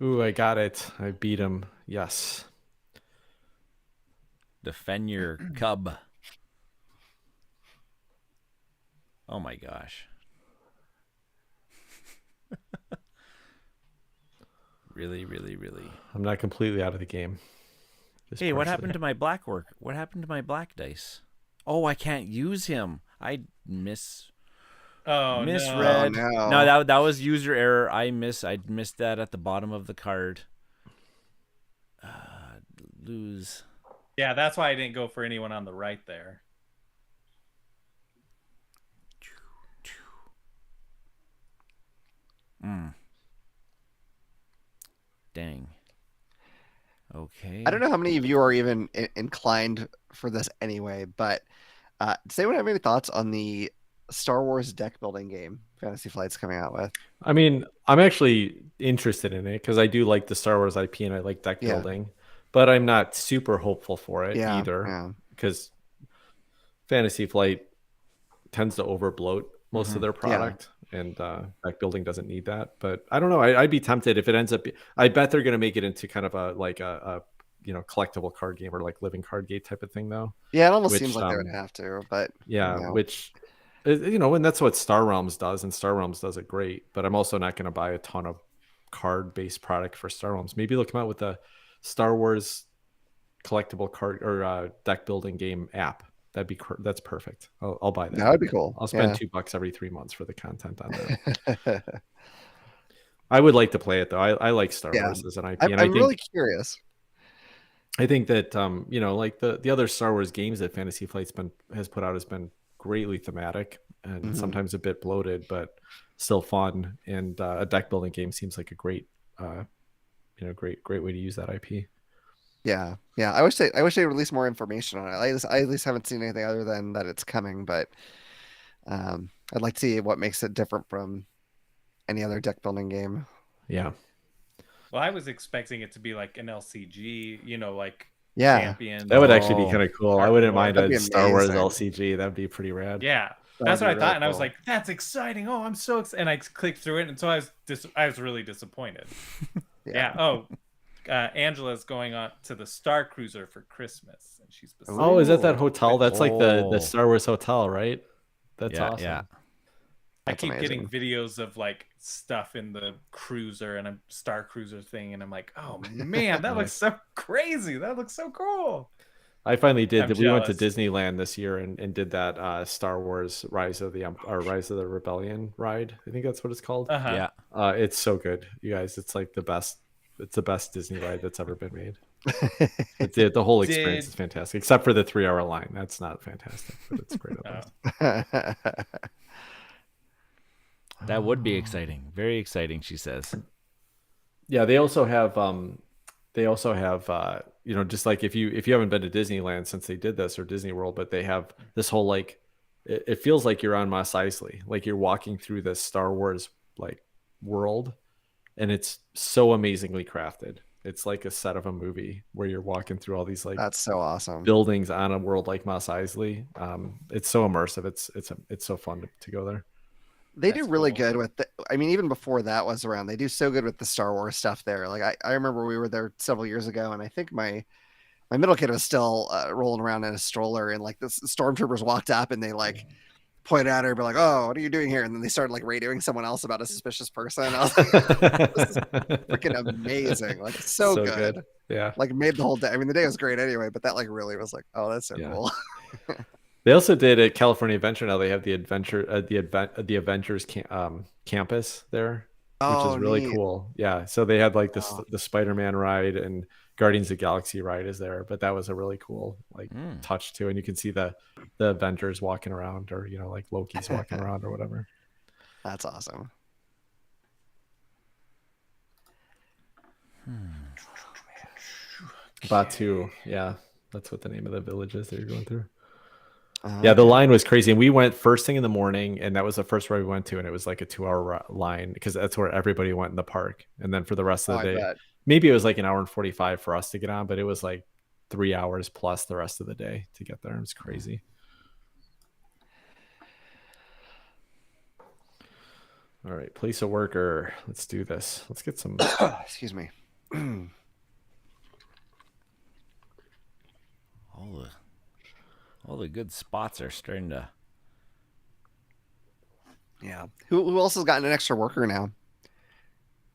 Ooh, I got it. I beat him. Yes. Defend your cub. Oh my gosh. Really, really, really. I'm not completely out of the game. Just Hey, what partially. happened to my black work? What happened to my black dice? Oh, I can't use him. I Oh misread. no. Oh, No, no. that was user error. I missed that at the bottom of the card. Lose. Yeah, that's why I didn't go for anyone on the right there. Dang. Okay. I don't know how many of you are even inclined for this anyway, but does anyone have any thoughts on the Star Wars deck building game Fantasy Flight's coming out with? I mean, I'm actually interested in it because I do like the Star Wars IP and I like deck Yeah. building, but I'm not super hopeful for it Yeah, either yeah. because Fantasy Flight tends to overbloat most of their product, and deck building doesn't need that. But I don't know. I'd be tempted if it ends up. I bet they're going to make it into kind of a collectible card game or like living card game type of thing, though. Yeah, it almost Which, seems like they would have to, but Yeah, you know. which and that's what Star Realms does, and Star Realms does it great. But I'm also not going to buy a ton of card-based product for Star Realms. Maybe they'll come out with a Star Wars collectible card or deck building game app. That's perfect. I'll buy that. That would be cool. I'll spend Yeah. $2 every 3 months for the content on that. I would like to play it though. I like Star Yeah. Wars as an IP, I'm and I think really curious. I think that like the other Star Wars games that Fantasy Flight's has put out has been greatly thematic and sometimes a bit bloated, but still fun. And a deck building game seems like a great great way to use that IP. Yeah, yeah. I wish they released more information on it. I at least haven't seen anything other than that it's coming, but I'd like to see what makes it different from any other deck building game. Yeah. Well, I was expecting it to be like an LCG, like Yeah. Champions. That would actually be kind of cool. I wouldn't mind That'd a be Star Wars amazing. LCG. That'd be pretty rad. Yeah, that's what I thought, and I was like, "That's exciting! Oh, I'm so excited!" And I clicked through it, and so I was really disappointed. Yeah. Oh, Angela's going on to the Star Cruiser for Christmas, and she's. Oh, is that hotel? That's like the Oh. Star Wars hotel, right? That's Yeah, awesome. yeah. I That's keep amazing. getting videos of like stuff in the cruiser and a Star Cruiser thing, and I'm like, "Oh man, that looks so crazy! That looks so cool!" I finally did. I'm We went to jealous. Disneyland this year and did that Star Wars Rise of the Rebellion ride. I think that's what it's called. Uh-huh. Yeah. It's so good, you guys. It's like the best. It's the best Disney ride that's ever been made. The whole experience is fantastic, except for the 3-hour line. That's not fantastic, but it's great. That would be exciting. Very exciting, she says. Yeah, they also have just like if you haven't been to Disneyland since they did this, or Disney World, but they have this whole like it feels like you're on Mos Eisley, like you're walking through this Star Wars like world, and it's so amazingly crafted. It's like a set of a movie where you're walking through all these like That's so awesome. buildings on a world like Mos Eisley. It's so immersive. It's so fun to go there. They do That's really cool. good with I mean, even before that was around, they do so good with the Star Wars stuff there. Like I remember we were there several years ago, and I think my middle kid was still rolling around in a stroller, and like the stormtroopers walked up and they like pointed at her, be like, "Oh, what are you doing here?" And then they started like radioing someone else about a suspicious person. I was like, "This is freaking amazing! Like so good. Yeah. Like made the whole day. I mean, the day was great anyway, but that like really was like, oh, that's so Yeah. cool." They also did at California Adventure. Now they have the Avengers campus there, which is really neat. cool. Yeah, so they had like Oh. the Spider-Man ride and Guardians of the Galaxy ride is there, but that was a really cool like touch too. And you can see the Avengers walking around, or like Loki's walking around or whatever. That's awesome. Batu, yeah, that's what the name of the village is that you're going through. Yeah, the line was crazy, and we went first thing in the morning, and that was the first ride we went to, and it was like a 2-hour line because that's where everybody went in the park. And then for the rest of the day, maybe it was like an hour and 45 for us to get on, but it was like 3 hours plus the rest of the day to get there. It was crazy. All right, place of worker. Let's do this. Let's get some. Excuse me. All the good spots are starting to Yeah. Who else has gotten an extra worker now?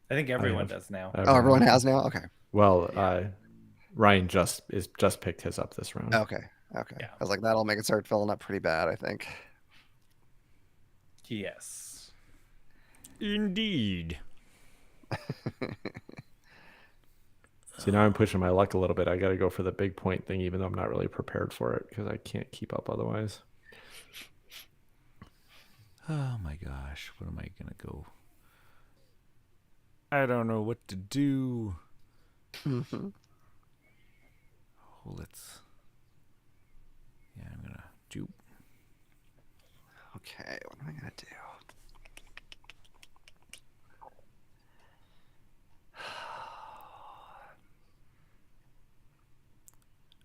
I think everyone have. does now. Oh, everyone has now. Okay. Well, Yeah. Ryan just picked his up this round. Okay. Okay. Yeah. I was like, that'll make it start filling up pretty bad, I think. Yes. Indeed. See, now I'm pushing my luck a little bit. I got to go for the big point thing, even though I'm not really prepared for it because I can't keep up otherwise. Oh my gosh, what am I gonna go? I don't know what to do. Oh, let's. Yeah, I'm gonna do. Okay, what am I gonna do?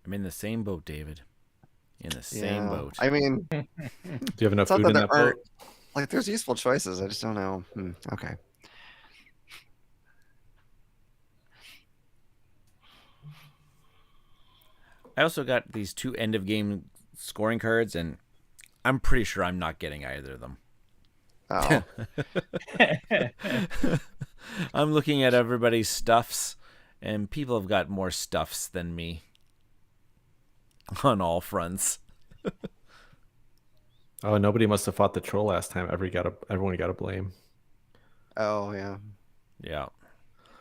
I'm in the same boat, David. In the same Yeah. boat. I mean, Do you have enough it's not food that in there that aren't boat? like there's useful choices. I just don't know. Okay. I also got these 2 end of game scoring cards, and I'm pretty sure I'm not getting either of them. Oh. I'm looking at everybody's stuffs, and people have got more stuffs than me on all fronts. Oh, nobody must have fought the troll last time. Everyone got to blame. Oh yeah. Yeah.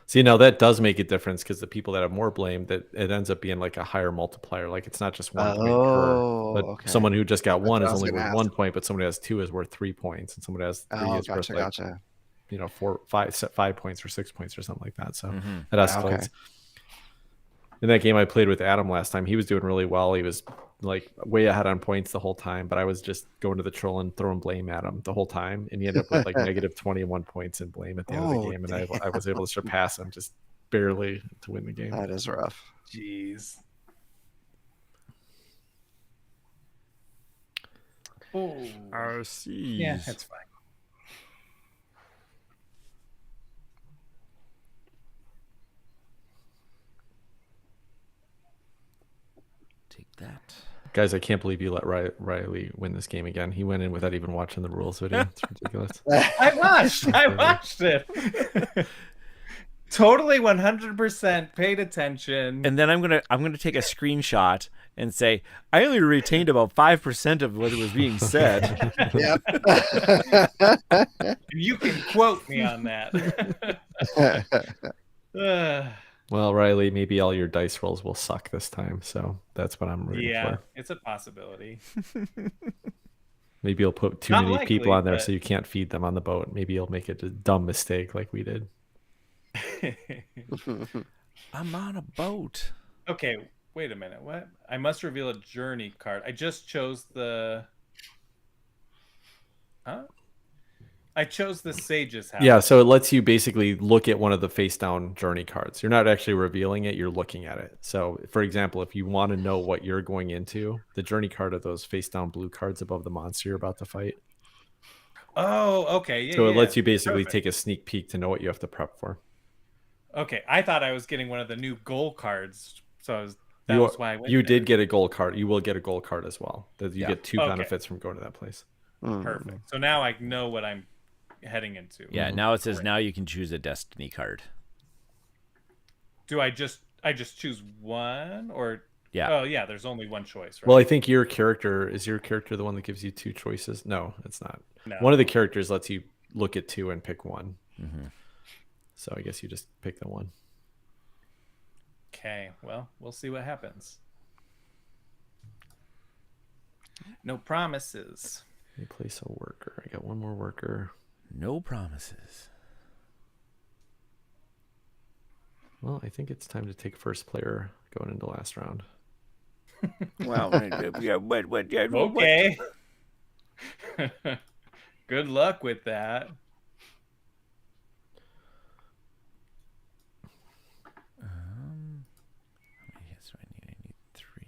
See, now that does make a difference because the people that have more blame, that it ends up being like a higher multiplier. Like it's not just 1 point per, but okay. someone who just got That's one what I is was only gonna worth ask. 1 point, but someone who has 2 is worth 3 points, and someone who has 3 Oh, is worth like gotcha. 5 points or 6 points or something like that. So Mhm. it escalates. Okay. In that game I played with Adam last time, he was doing really well. He was like way ahead on points the whole time, but I was just going to the troll and throwing blame at him the whole time, and he ended up with like negative 21 points in blame at the end of the Oh, game, and I was able to surpass him just barely to win the game. That is rough. Jeez. Oh. I see. Yeah, that's fine. Take that. Guys, I can't believe you let Riley win this game again. He went in without even watching the rules video. It's ridiculous. I watched it. Totally 100% paid attention. And then I'm gonna take a screenshot and say I only retained about 5% of what was being said. Yep. You can quote me on that. Well, Riley, maybe all your dice rolls will suck this time, so that's what I'm rooting yeah, for. it's a possibility. Maybe you'll put too Not many people likely, on there but- so you can't feed them on the boat. Maybe you'll make a dumb mistake like we did. I'm on a boat. Okay, wait a minute. What? I must reveal a journey card. I just chose the. Huh? I chose the Sage's House. Yeah, so it lets you basically look at one of the face down journey cards. You're not actually revealing it, you're looking at it. So, for example, if you want to know what you're going into, the journey card are those face down blue cards above the monster you're about to fight. Oh, okay. Yeah. So it yeah, lets you basically perfect. take a sneak peek to know what you have to prep for. Okay, I thought I was getting one of the new goal cards, so that You, was why I went you there. did get a gold card. You will get a gold card as well. You Yeah. get 2 Okay. benefits from going to that place. Perfect. So now I know what I'm heading into. Yeah, now it says now you can choose a destiny card. Do I just choose one or? Yeah. Oh yeah, there's only one choice, right? Well, I think your character the one that gives you 2 choices. No, it's not. No. One of the characters lets you look at 2 and pick one. Mm-hmm. So I guess you just pick the one. Okay, well, we'll see what happens. No promises. Replace a worker. I got one more worker. No promises. Well, I think it's time to take first player going into last round. Wow. Okay. Good luck with that. Yes, I need 3.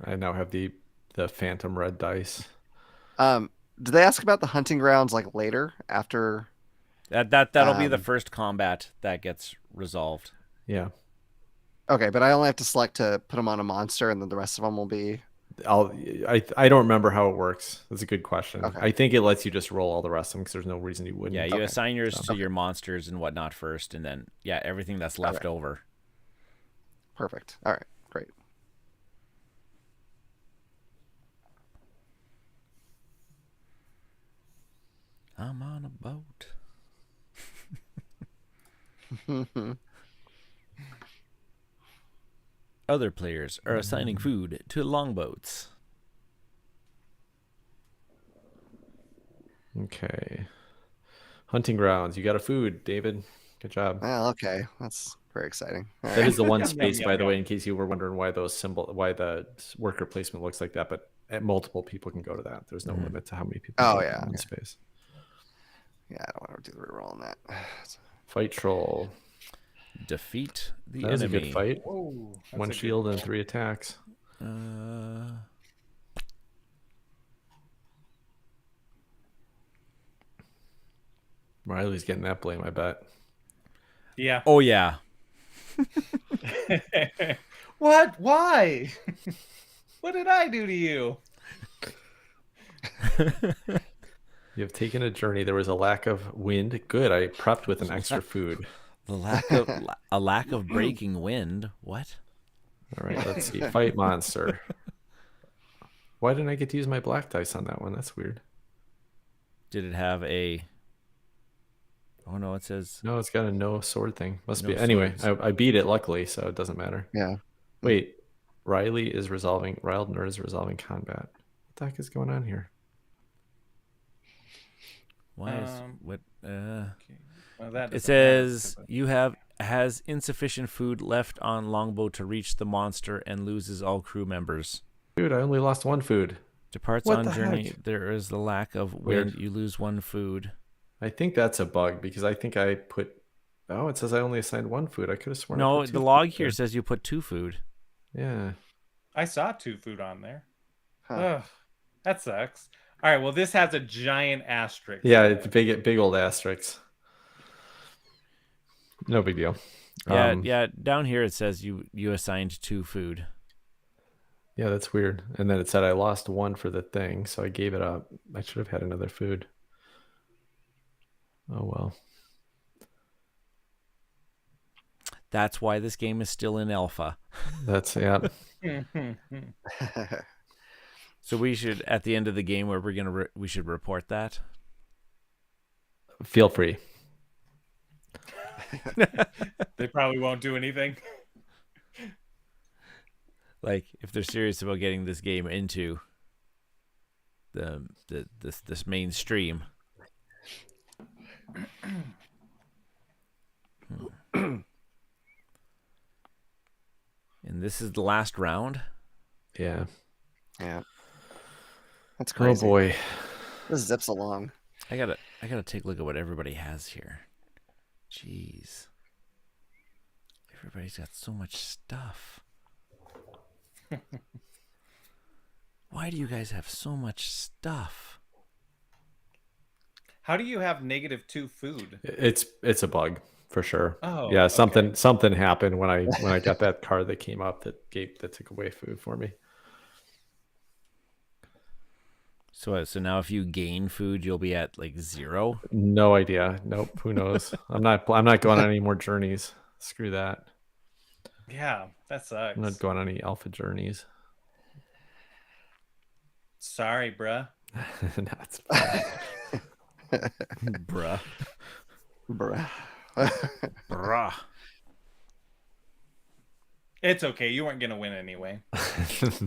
I now have the phantom red dice. Did they ask about the hunting grounds like later after? That'll be the first combat that gets resolved. Yeah. Okay, but I only have to select to put them on a monster, and then the rest of them will be. I don't remember how it works. That's a good question. Okay. I think it lets you just roll all the rest of them because there's no reason you wouldn't. Yeah, you Okay. assign yours So- to your monsters and whatnot first, and then everything that's left over. Perfect. All right. Great. I'm on a boat. Other players are assigning food to longboats. Okay. Hunting grounds. You got a food, David. Good job. Well, okay. That's very exciting. All That right. is the one Yum, space, yum, by the yum. way, in case you were wondering why the worker placement looks like that. But multiple people can go to that. There's no limit to how many people. Oh, can go yeah, in one okay. space. Yeah, I don't want to do the reroll on that. Fight troll. Defeat the That was a enemy. good fight. Whoa, that's One a good shield and roll. 3 attacks. Riley's getting that blame, I bet. Yeah. Oh yeah. What? Why? What did I do to you? You have taken a journey. There was a lack of wind. Good. I prepped with an extra food. The lack of breaking wind. What? All right, let's see. Fight monster. Why didn't I get to use my black dice on that one? That's weird. Did it have a? Oh no, it says No, it's got a no sword thing. Must No be. Anyway, swords. I beat it luckily, so it doesn't matter. Yeah. Wait, Rildner is resolving combat. What the heck is going on here? why is what? Well, that It doesn't says matter, you has insufficient food left on longboat to reach the monster and loses all crew members. Dude, I only lost 1 food. Departs What on the journey. heck? There is the lack of Weird. wind. You lose 1 food. I think that's a bug because I think I put. Oh, it says I only assigned 1 food. I could have sworn. I No, put 2 the log food here there. says you put 2 food. Yeah. I saw 2 food on there. Huh. Ugh, that sucks. All right, well, this has a giant asterisk. Yeah, in it's it. big old asterisks. No big deal. Yeah. Down here it says you assigned 2 food. Yeah, that's weird. And then it said I lost 1 for the thing, so I gave it up. I should have had another food. Oh well. That's why this game is still in alpha. That's yeah. So we should, at the end of the game, where we should report that. Feel free. They probably won't do anything. Like if they're serious about getting this game into this mainstream. And this is the last round. Yeah. Yeah. That's Oh crazy. boy. This zips along. I gotta take a look at what everybody has here. Jeez. Everybody's got so much stuff. Why do you guys have so much stuff? How do you have -2 food? It's a bug for sure. Oh, yeah, okay. something happened when I got that card that came up that took away food for me. So now if you gain food, you'll be at like 0. No idea. Nope. Who knows? I'm not going on any more journeys. Screw that. Yeah, that sucks. I'm not going on any alpha journeys. Sorry, bruh. That's Bruh. Bruh. Bruh. It's okay. You weren't gonna win anyway.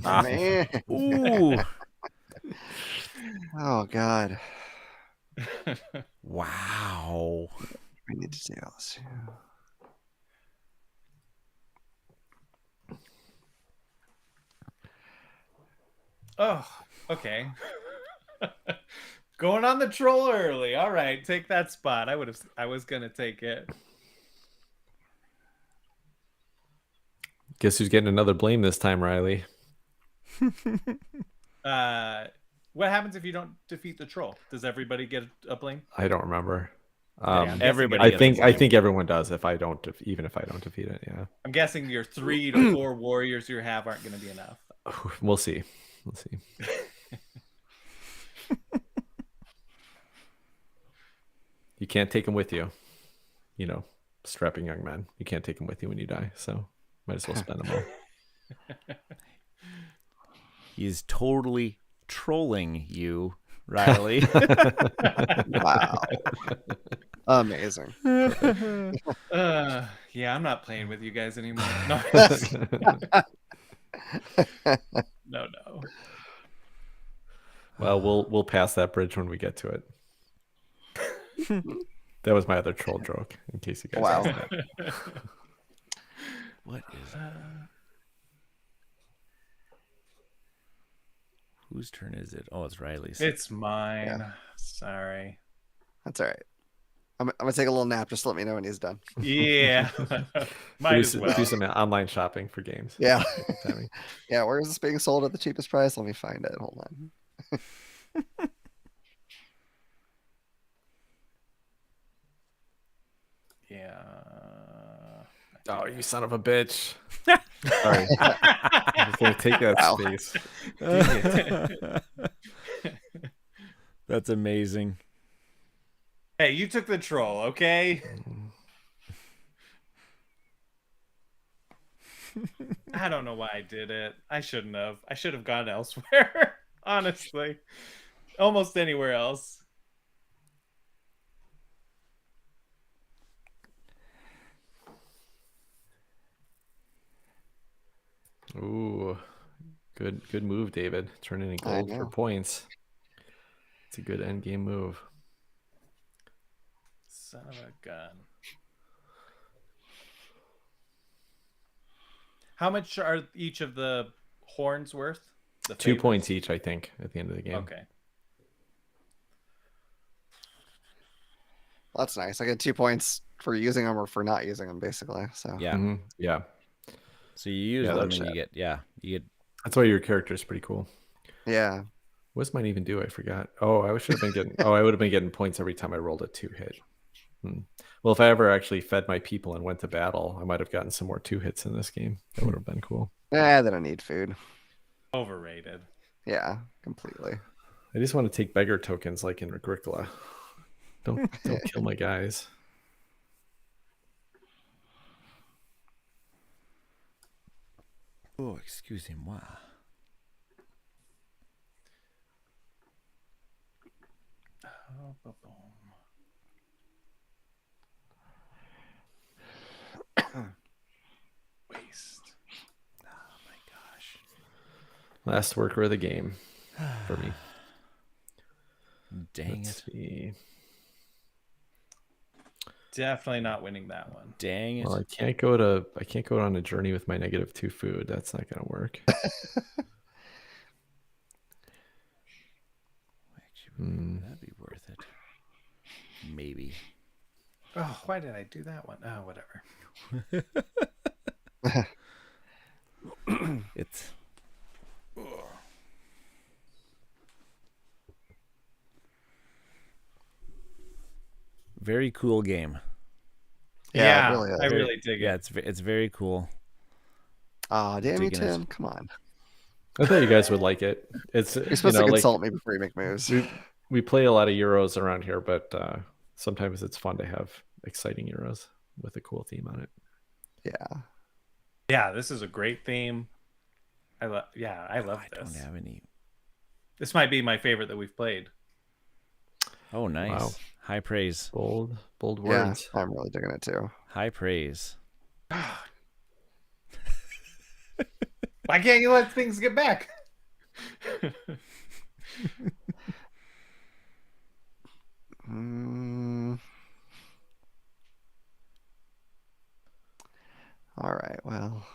Man. Ooh. Oh God. Wow. I need to do this. Oh, okay. Going on the troll early. All right, take that spot. I was gonna take it. Guess who's getting another blame this time, Riley? What happens if you don't defeat the troll? Does everybody get a blame? I don't remember. I'm guessing everybody I gets a think blame. everyone does even if I don't defeat it. Yeah, I'm guessing your 3 to 4 warriors you have aren't going to be enough. we'll see. Let's see. You can't take them with you. You know, strapping young men. You can't take them with you when you die. So might as well spend them all. He's totally trolling you, Riley. Wow. Amazing. Yeah, I'm not playing with you guys anymore. No, no. Well, we'll pass that bridge when we get to it. That was my other troll joke, in case you guys. Wow. missed that. What is it? Whose turn is it? Oh, it's Riley's. It's mine. Yeah. Sorry. That's all right. I'm gonna take a little nap. Just let me know when he's done. Yeah. Might as well. Do some online shopping for games. Yeah. Timing. Yeah. Where is this being sold at the cheapest price? Let me find it. Hold on. Yeah. Oh, you son of a bitch! Sorry, I was gonna take that Wow. space. That's amazing. Hey, you took the troll, okay? I don't know why I did it. I shouldn't have. I should have gone elsewhere. Honestly. Almost anywhere else. Ooh, good move, David. Turning in gold for know. points. It's a good end game move. Son of a gun. How much are each of the horns worth? The 2 favorites? points each, I think, at the end of the game. Okay. Well, that's nice. I get 2 points for using them or for not using them, basically. So Yeah. Mhm. Yeah. So you use Yeah, them that's and you get That's why your character is pretty cool. yeah. What does mine even do? I forgot. Oh, I should have been getting. I would have been getting points every time I rolled a 2-hit. Well, if I ever actually fed my people and went to battle, I might have gotten some more 2-hits in this game. That would have been cool. They don't need food. Overrated. Yeah, completely. I just want to take beggar tokens like in Agricola. Don't kill my guys. Oh, excusez-moi. Oh, boom. Waste. Oh my gosh. Last worker of the game for me. Dang Let's it. see. Definitely not winning that one. Dang it. Well, I can't go on a journey with my -2 food. That's not gonna work. Actually, that'd be worth it. Maybe. Oh, why did I do that one? Oh, whatever. It's very cool game. Yeah, it really is. I really dig Yeah, it. it's very cool. Oh, damn you, Digging it. Tim. Come on. I thought you guys would like it. It's You're supposed to consult me before you make moves. we play a lot of Euros around here, but sometimes it's fun to have exciting Euros with a cool theme on it. Yeah. Yeah, this is a great theme. I love I this. don't have any. This might be my favorite that we've played. Oh, nice. Wow. High praise. Bold Yeah, words. I'm really digging it too. High praise. Why can't you let things get back? All right. Well,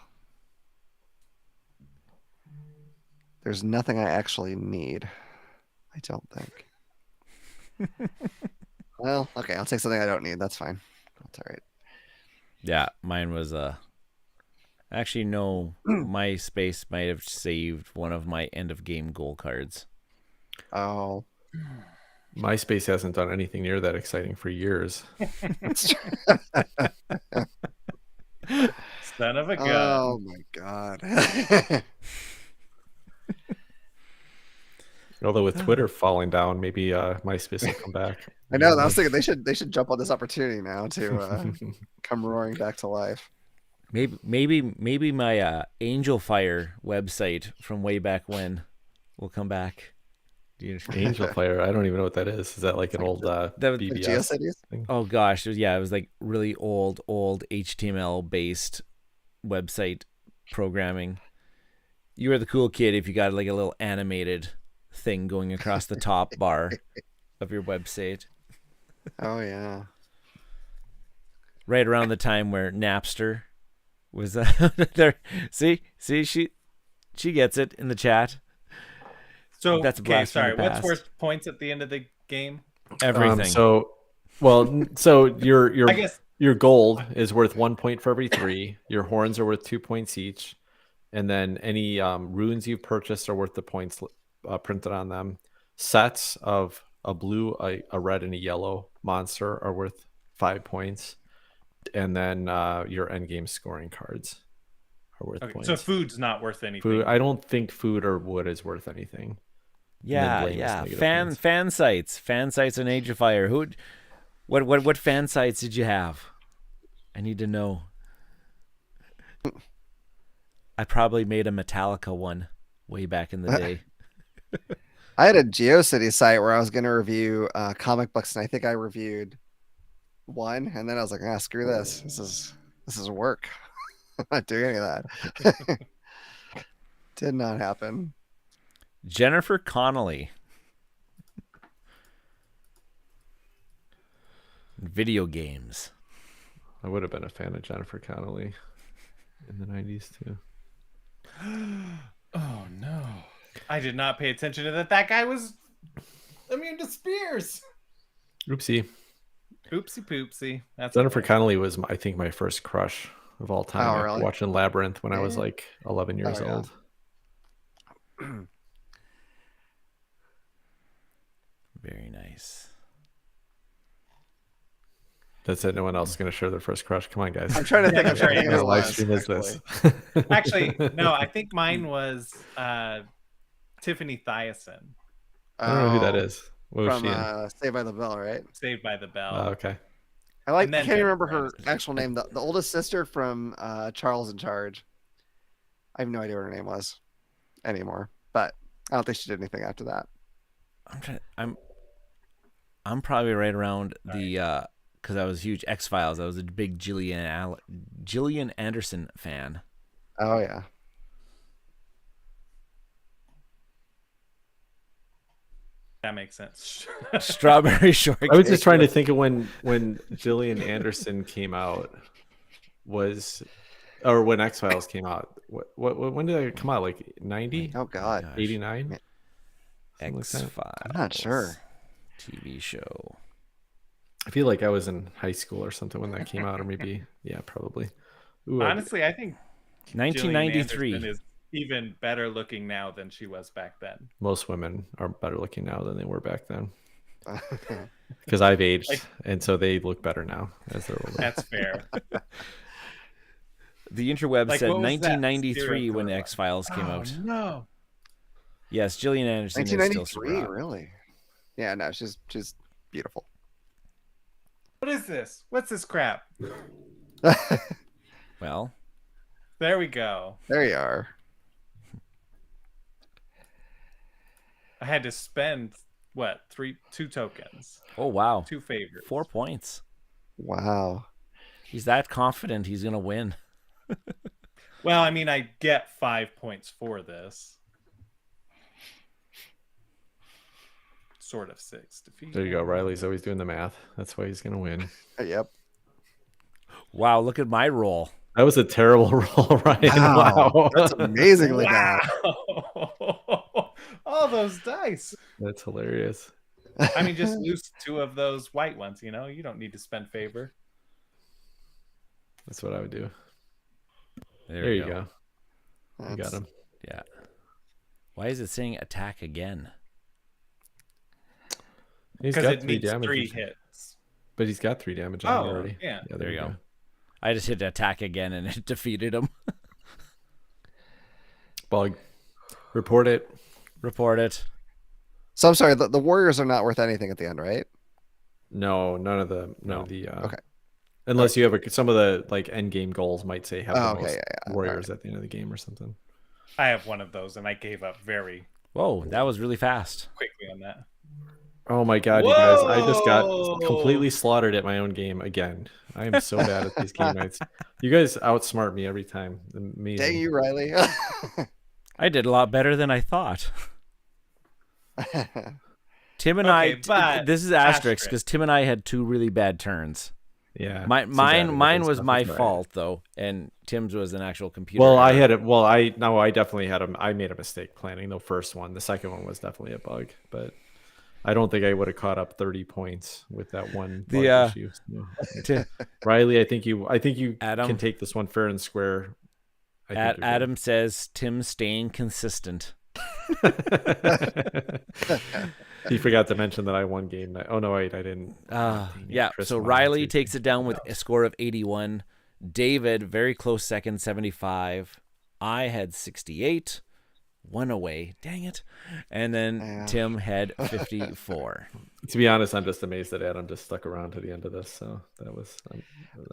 there's nothing I actually need. I don't think. Well, okay. I'll take something I don't need. That's fine. That's all right. Yeah, mine was actually no, my space might have saved one of my end of game goal cards. Oh, MySpace hasn't done anything near that exciting for years. that's true. Son of a gun. Oh my god. Although with Twitter falling down, maybe MySpace will come back. I know. I was thinking they should jump on this opportunity now to come roaring back to life. Maybe my Angel Fire website from way back when will come back. Angel Fire. I don't even know what that is. Is that like an old BBS GeoCities thing? Oh gosh, it was like really old HTML based website programming. You were the cool kid if you got like a little animated thing going across the top bar of your website. Oh yeah. Right around the time where Napster was there. See, she gets it in the chat. So That's a okay, blast from sorry. the What's past. worth points at the end of the game? Everything. So I guess your gold is worth 1 point for every 3. Your horns are worth 2 points each, and then any runes you've purchased are worth the points printed on them. Sets of a blue, a red, and a yellow monster are worth 5 points, and then your end game scoring cards are worth points. So food's not worth anything. Food, I don't think food or wood is worth anything. Yeah. Fan sites on Age of Fire. What fan sites did you have? I need to know. I probably made a Metallica one way back in the day. I had a GeoCities site where I was going to review comic books, and I think I reviewed one, and then I was like, screw this. This is work. I'm not doing any of that. Did not happen. Jennifer Connelly. Video games. I would have been a fan of Jennifer Connelly in the 90s too. Oh no. I did not pay attention to that. That guy was immune to spears. Oopsie. Oopsie poopsie. That's Jennifer okay. Connelly was, I think, my first crush of all time. Oh, After really? watching Labyrinth when I was like 11 years yeah. old. Very nice. That's it. No one else is going to share their first crush. Come on, guys. I'm trying to think. I'm trying to think What of live last, stream is actually. this? Actually, no, I think mine was Tiffany Thiessen, I don't know who that is. What was From she in? Saved by the Bell, right? Saved by the Bell. Oh, okay. I And then can't even remember Jennifer her Aniston. actual name. The oldest sister from Charles in Charge. I have no idea what her name was anymore, but I don't think she did anything after that. I'm probably right around the because I was a huge X-Files. I was a big Gillian Anderson fan. Oh yeah. That makes sense. Strawberry Shortcake. I was just trying to think of when Gillian Anderson came out or when X-Files came out. When did it come out? Like 90? Oh god. 89? X-Files. I'm not sure. TV show. I feel like I was in high school or something when that came out, or maybe, yeah, probably. Ooh, Honestly, I think 1993. Gillian Anderson is even better looking now than she was back then. most women are better looking now than they were back then. Because I've aged, and so they look better now as they're older. That's fair. The interweb Like, said what was that 1993 when stereotype? X-Files came out. No. Yes, Gillian Anderson is still 1993, super hot. really? Yeah, no, she's beautiful. What is this? What's this crap? Well, There we go. There you are. I had to spend what, 2 tokens, oh wow, 2 favors. 4 points. Wow. He's that confident he's gonna win. Well, I mean, I get 5 points for this. Sort of 6 defeat. There you go. Riley's always doing the math. That's why he's going to win. Yep. Wow, look at my roll. That was a terrible roll, Ryan. Wow. That's amazingly bad. Wow. All those dice. That's hilarious. I mean, just lose 2 of those white ones, you know? You don't need to spend favor. That's what I would do. There you go. You got That's- him. Yeah. Why is it saying attack again? He's Because got it 3 needs damage. 3 hits. But he's got 3 damage on Oh, already. yeah. There you go. I just hit attack again and it defeated him. Bug. Report it. Report it. So I'm sorry, the Warriors are not worth anything at the end, right? No, none of the Okay. unless you have some of the like end game goals might say have Oh, the okay, most yeah. warriors at the end of the game or something. I have one of those, and I gave up very Whoa, that was really fast. quickly on that. Oh my god, you guys! I just got completely slaughtered at my own game again. I am so bad at these game nights. You guys outsmart me every time. Amazing. Dang you, Riley. I did a lot better than I thought. Tim and but this is asterisk because Tim and I had 2 really bad turns. Yeah, Mine was my fault though, and Tim's was an actual computer. Well, error. I had it. Well, I definitely had I made a mistake planning the first one. The second one was definitely a bug, but I don't think I would have caught up 30 points with that one bug issue. So, Riley, I think you Adam, can take this one fair and square. Adam says Tim's staying consistent. He forgot to mention that I won game night. Oh no, wait, I didn't. Yeah, so Riley takes it down with a score of 81. David, very close second, 75. I had 68. 1 away. Dang it. And then Tim had 54. To be honest, I'm just amazed that Adam just stuck around to the end of this. So that was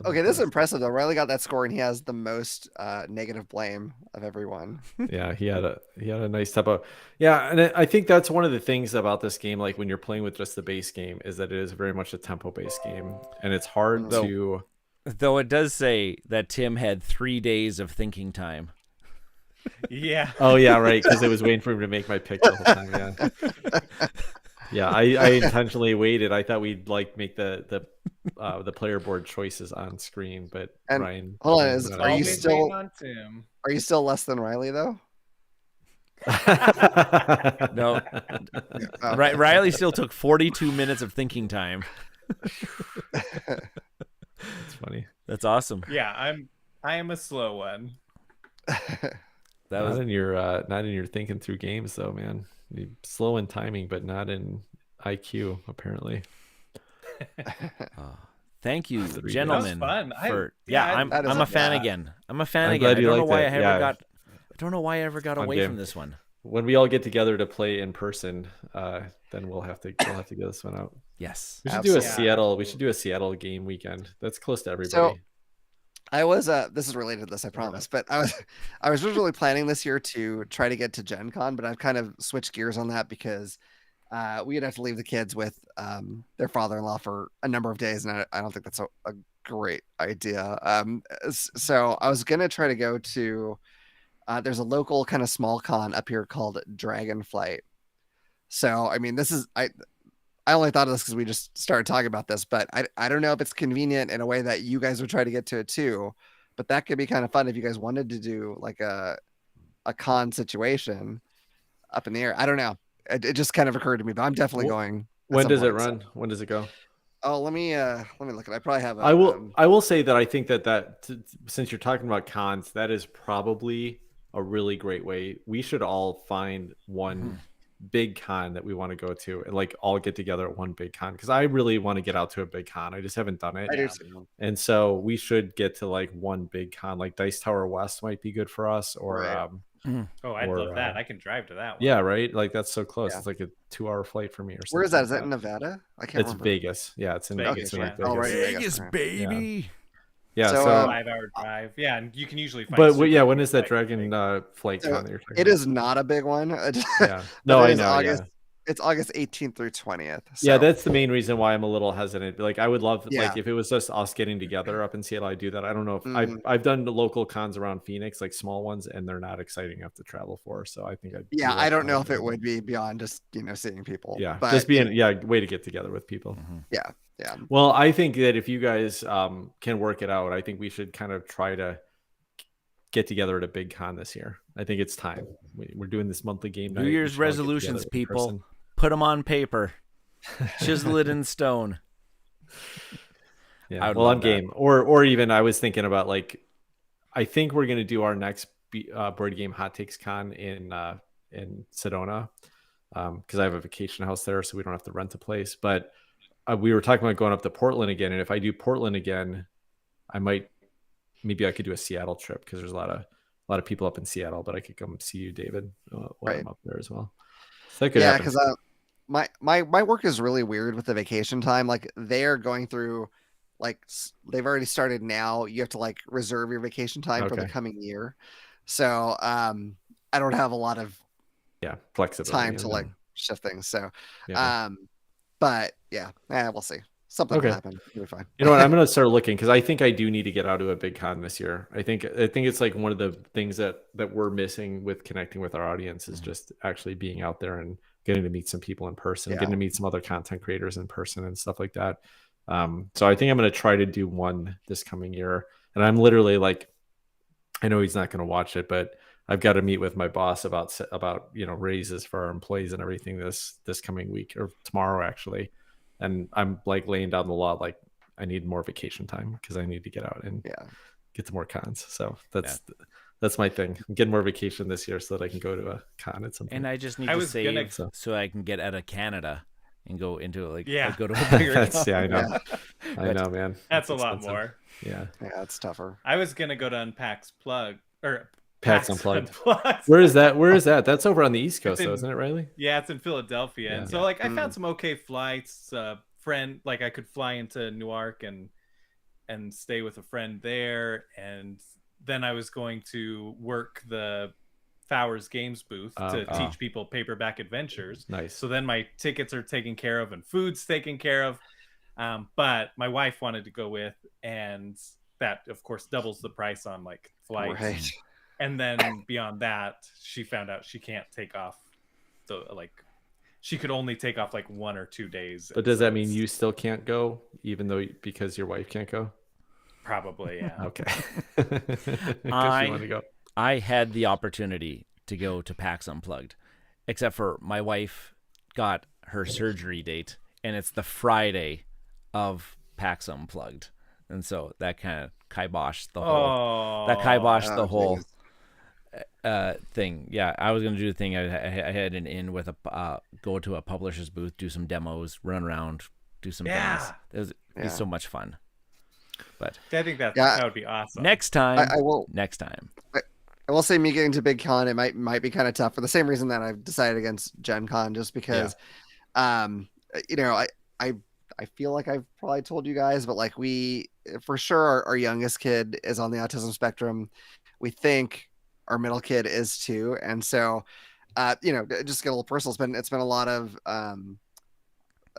Okay, this is impressive though. Riley got that score and he has the most negative blame of everyone. Yeah, he had a nice tempo. Yeah, and I think that's one of the things about this game, like when you're playing with just the base game, is that it is very much a tempo-based game, and it's hard to. Though it does say that Tim had 3 days of thinking time. Yeah. Oh yeah, right. Because I was waiting for him to make my pick the whole time. Yeah. Yeah, I intentionally waited. I thought we'd like make the player board choices on screen, but And Ryan. hold on, are you still less than Riley though? No. Riley still took 42 minutes of thinking time. It's funny. That's awesome. Yeah, I am a slow one. That was not in your thinking through games though, man. You're slow in timing, but not in IQ apparently. Thank you, gentlemen. That was fun. I'm a fan again. I'm a fan I'm again. glad you liked it. I don't know why I ever got away from this one. When we all get together to play in person, then we'll have to get this one out. Yes. We should do a Seattle. We should do a Seattle game weekend. That's close to everybody. So I was this is related to this, I promise, but I was originally planning this year to try to get to Gen Con, but I've kind of switched gears on that because we'd have to leave the kids with their father-in-law for a number of days, and I don't think that's a great idea. So I was gonna try to go to there's a local kind of small con up here called Dragonflight. So I mean, this is I only thought of this because we just started talking about this, but I don't know if it's convenient in a way that you guys would try to get to it too. But that could be kind of fun if you guys wanted to do like a con situation up in the air. I don't know. It just kind of occurred to me, but I'm definitely going. When does it run? When does it go? Oh, let me look at it. I probably have. I will say that I think that since you're talking about cons, that is probably a really great way. We should all find one big con that we want to go to and like all get together at one big con, because I really want to get out to a big con. I just haven't done it. And so we should get to like one big con, like Dice Tower West might be good for us, or I'd love that. I can drive to that one. Yeah, right. Like that's so close. It's like a 2-hour flight for me or something. Where is that? Is that in Nevada? I can't remember. It's Vegas. Yeah, it's in Vegas. Vegas, baby. Yeah, so 5-hour drive. Yeah, and you can usually find. But when is that Dragon flight con that you're talking about? It is not a big one. Yeah. No, I know. August, It's August 18th through 20th. So. Yeah, that's the main reason why I'm a little hesitant. Like, I would love, like, if it was just us getting together up in Seattle, I'd do that. I don't know if I've done the local cons around Phoenix, like small ones, and they're not exciting enough to travel for. So I think I don't know if it would be beyond just seeing people. Yeah, but, just being way to get together with people. Mm-hmm. Yeah. Yeah. Well, I think that if you guys can work it out, I think we should kind of try to get together at a big con this year. I think it's time. We're doing this monthly game night. New Year's resolutions, people. Put them on paper. Chisel it in stone. Yeah, well, on game. Or even I was thinking about, like, I think we're going to do our next board game hot takes con in Sedona, because I have a vacation house there, so we don't have to rent a place. But we were talking about going up to Portland again, and if I do Portland again, maybe I could do a Seattle trip, because there's a lot of people up in Seattle, but I could come see you, David, while I'm up there as well. So that could happen. Because my work is really weird with the vacation time. Like they're going through, like they've already started now. You have to like reserve your vacation time for the Okay. coming year. So I don't have a lot of flexibility time and to like shift things. So yeah. but yeah, we'll see. Something will happen. It'll be fine. You know what? I'm gonna start looking because I think I do need to get out to a big con this year. I think it's like one of the things that we're missing with connecting with our audience is just actually being out there and getting to meet some people in person, getting to meet some other content creators in person and stuff like that. So I think I'm gonna try to do one this coming year. And I'm literally like, I know he's not gonna watch it, but I've got to meet with my boss about raises for our employees and everything this coming week or tomorrow actually. And I'm like laying down the law, like I need more vacation time because I need to get out and get to more cons. So that's my thing. I'm getting more vacation this year so that I can go to a con at some point. And I just need to save so I can get out of Canada and go into go to a bigger con. I know. I know, man. That's a lot more. Yeah, it's tougher. I was gonna go to Unpack's Plug or PAX Unplugged. Where is that? That's over on the East Coast, though, isn't it, Riley? Yeah, it's in Philadelphia. And so, like, I found some okay flights. Friend, like, I could fly into Newark and stay with a friend there. And then I was going to work the Fowers Games booth to teach people paperback adventures. Nice. So then my tickets are taken care of and food's taken care of. But my wife wanted to go with, and that, of course, doubles the price on, like, flights. Right. And then beyond that, she found out she can't take off. So like she could only take off like 1 or 2 days. But does that mean you still can't go even though because your wife can't go? Probably, yeah. Okay. I had the opportunity to go to PAX Unplugged, except for my wife got her surgery date and it's the Friday of PAX Unplugged. And so that kind of kiboshed the whole thing. Yeah, I was gonna do the thing. I had an in with go to a publisher's booth, do some demos, run around, do some things. It'd be so much fun. But I think that would be awesome. Next time, I will. Next time, I will say me getting to Big Con, it might be kind of tough for the same reason that I've decided against Gen Con, just because, I feel like I've probably told you guys, but like we, for sure, our youngest kid is on the autism spectrum. We think our middle kid is too. And so, just get a little personal. It's been a lot of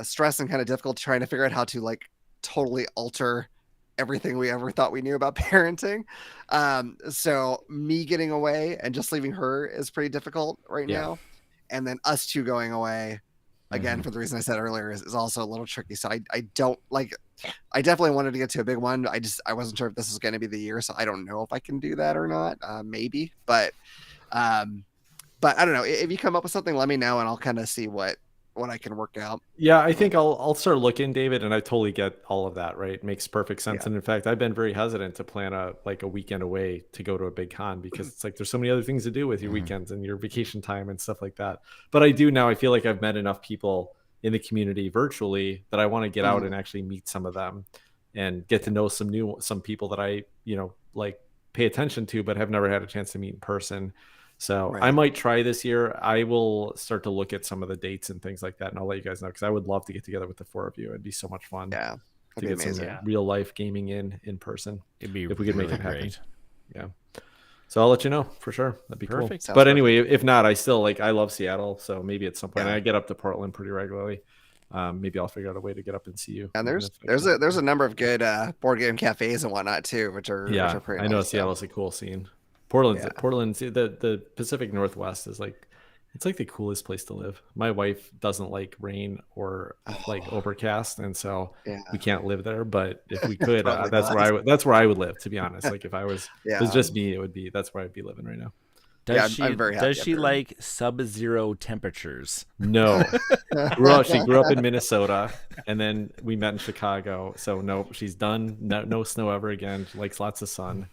stress and kind of difficult trying to figure out how to like totally alter everything we ever thought we knew about parenting. So me getting away and just leaving her is pretty difficult right now. And then us two going away, again, for the reason I said earlier, is also a little tricky. So I don't like, I definitely wanted to get to a big one. I wasn't sure if this was going to be the year. So I don't know if I can do that or not. Maybe, but I don't know. If you come up with something, let me know and I'll kind of see what I can work out. Yeah, I think I'll start looking, David, and I totally get all of that, right? It makes perfect sense. And in fact, I've been very hesitant to plan a weekend away to go to a big con because it's like there's so many other things to do with your weekends and your vacation time and stuff like that. But I do now, I feel like I've met enough people in the community virtually that I want to get out and actually meet some of them and get to know some people that I, like pay attention to, but have never had a chance to meet in person. So I might try this year. I will start to look at some of the dates and things like that, and I'll let you guys know because I would love to get together with the four of you. It'd be so much fun. Yeah, to get some real life gaming in person. It'd be if we could make it happen. Great. Yeah. So I'll let you know for sure. That'd be perfect. Cool. But anyway, if not, I still I love Seattle. So maybe at some point I get up to Portland pretty regularly. Maybe I'll figure out a way to get up and see you. And there's a number of good board game cafes and whatnot too, which are pretty I know nice. Seattle's a cool scene. Portland's the Pacific Northwest is it's like the coolest place to live. My wife doesn't like rain or overcast, and so we can't live there. But if we could, that's where I would live. To be honest, like if I was, it was just me, that's where I'd be living right now. I'm very happy. Does she like sub-zero temperatures? No. She grew up in Minnesota, and then we met in Chicago. So no, she's done. No snow ever again. She likes lots of sun.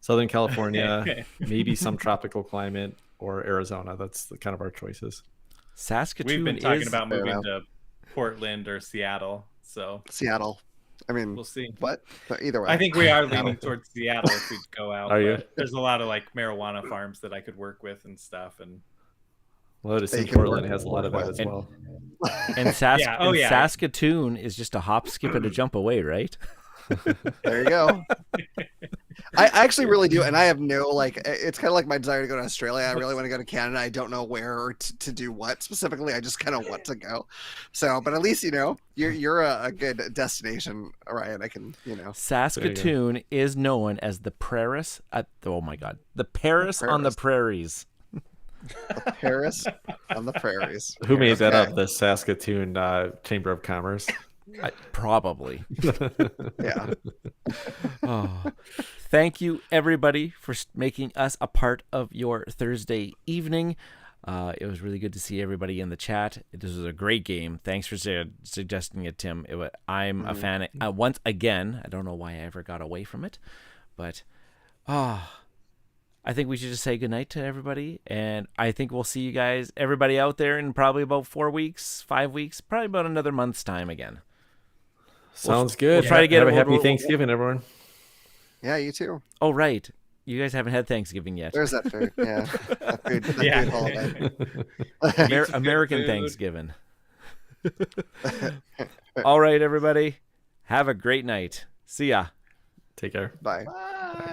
Southern California, maybe some tropical climate, or Arizona. That's kind of our choices. Saskatoon. We've been talking about moving to Portland or Seattle. So Seattle. I mean, we'll see. But either way, I think we are leaning towards Seattle if we go out. Are you? There's a lot of marijuana farms that I could work with and stuff. And Lotus in Portland has a lot of that as well. And Oh, yeah. Saskatoon is just a hop, skip, and a jump away, right? There you go. I actually really do, and I have no like. It's kind of like my desire to go to Australia. I really want to go to Canada. I don't know where or to do what specifically. I just kind of want to go. So, but at least you're a good destination, Ryan. I can Saskatoon is known as the Paris. Oh my God, the Paris on the prairies. The Paris on the prairies. Who made that up? The Saskatoon Chamber of Commerce. Probably. Yeah. Oh. Thank you, everybody, for making us a part of your Thursday evening. It was really good to see everybody in the chat. This was a great game. Thanks for suggesting it, Tim. I'm a fan. Once again, I don't know why I ever got away from it, but I think we should just say goodnight to everybody. And I think we'll see you guys, everybody out there, in probably about 4 weeks, 5 weeks, probably about another month's time again. Sounds good. We'll try to get Have a happy Thanksgiving, everyone. Yeah, you too. Oh, right. You guys haven't had Thanksgiving yet. There's that food. Yeah. Food holiday. American food. Thanksgiving. All right, everybody. Have a great night. See ya. Take care. Bye. Bye.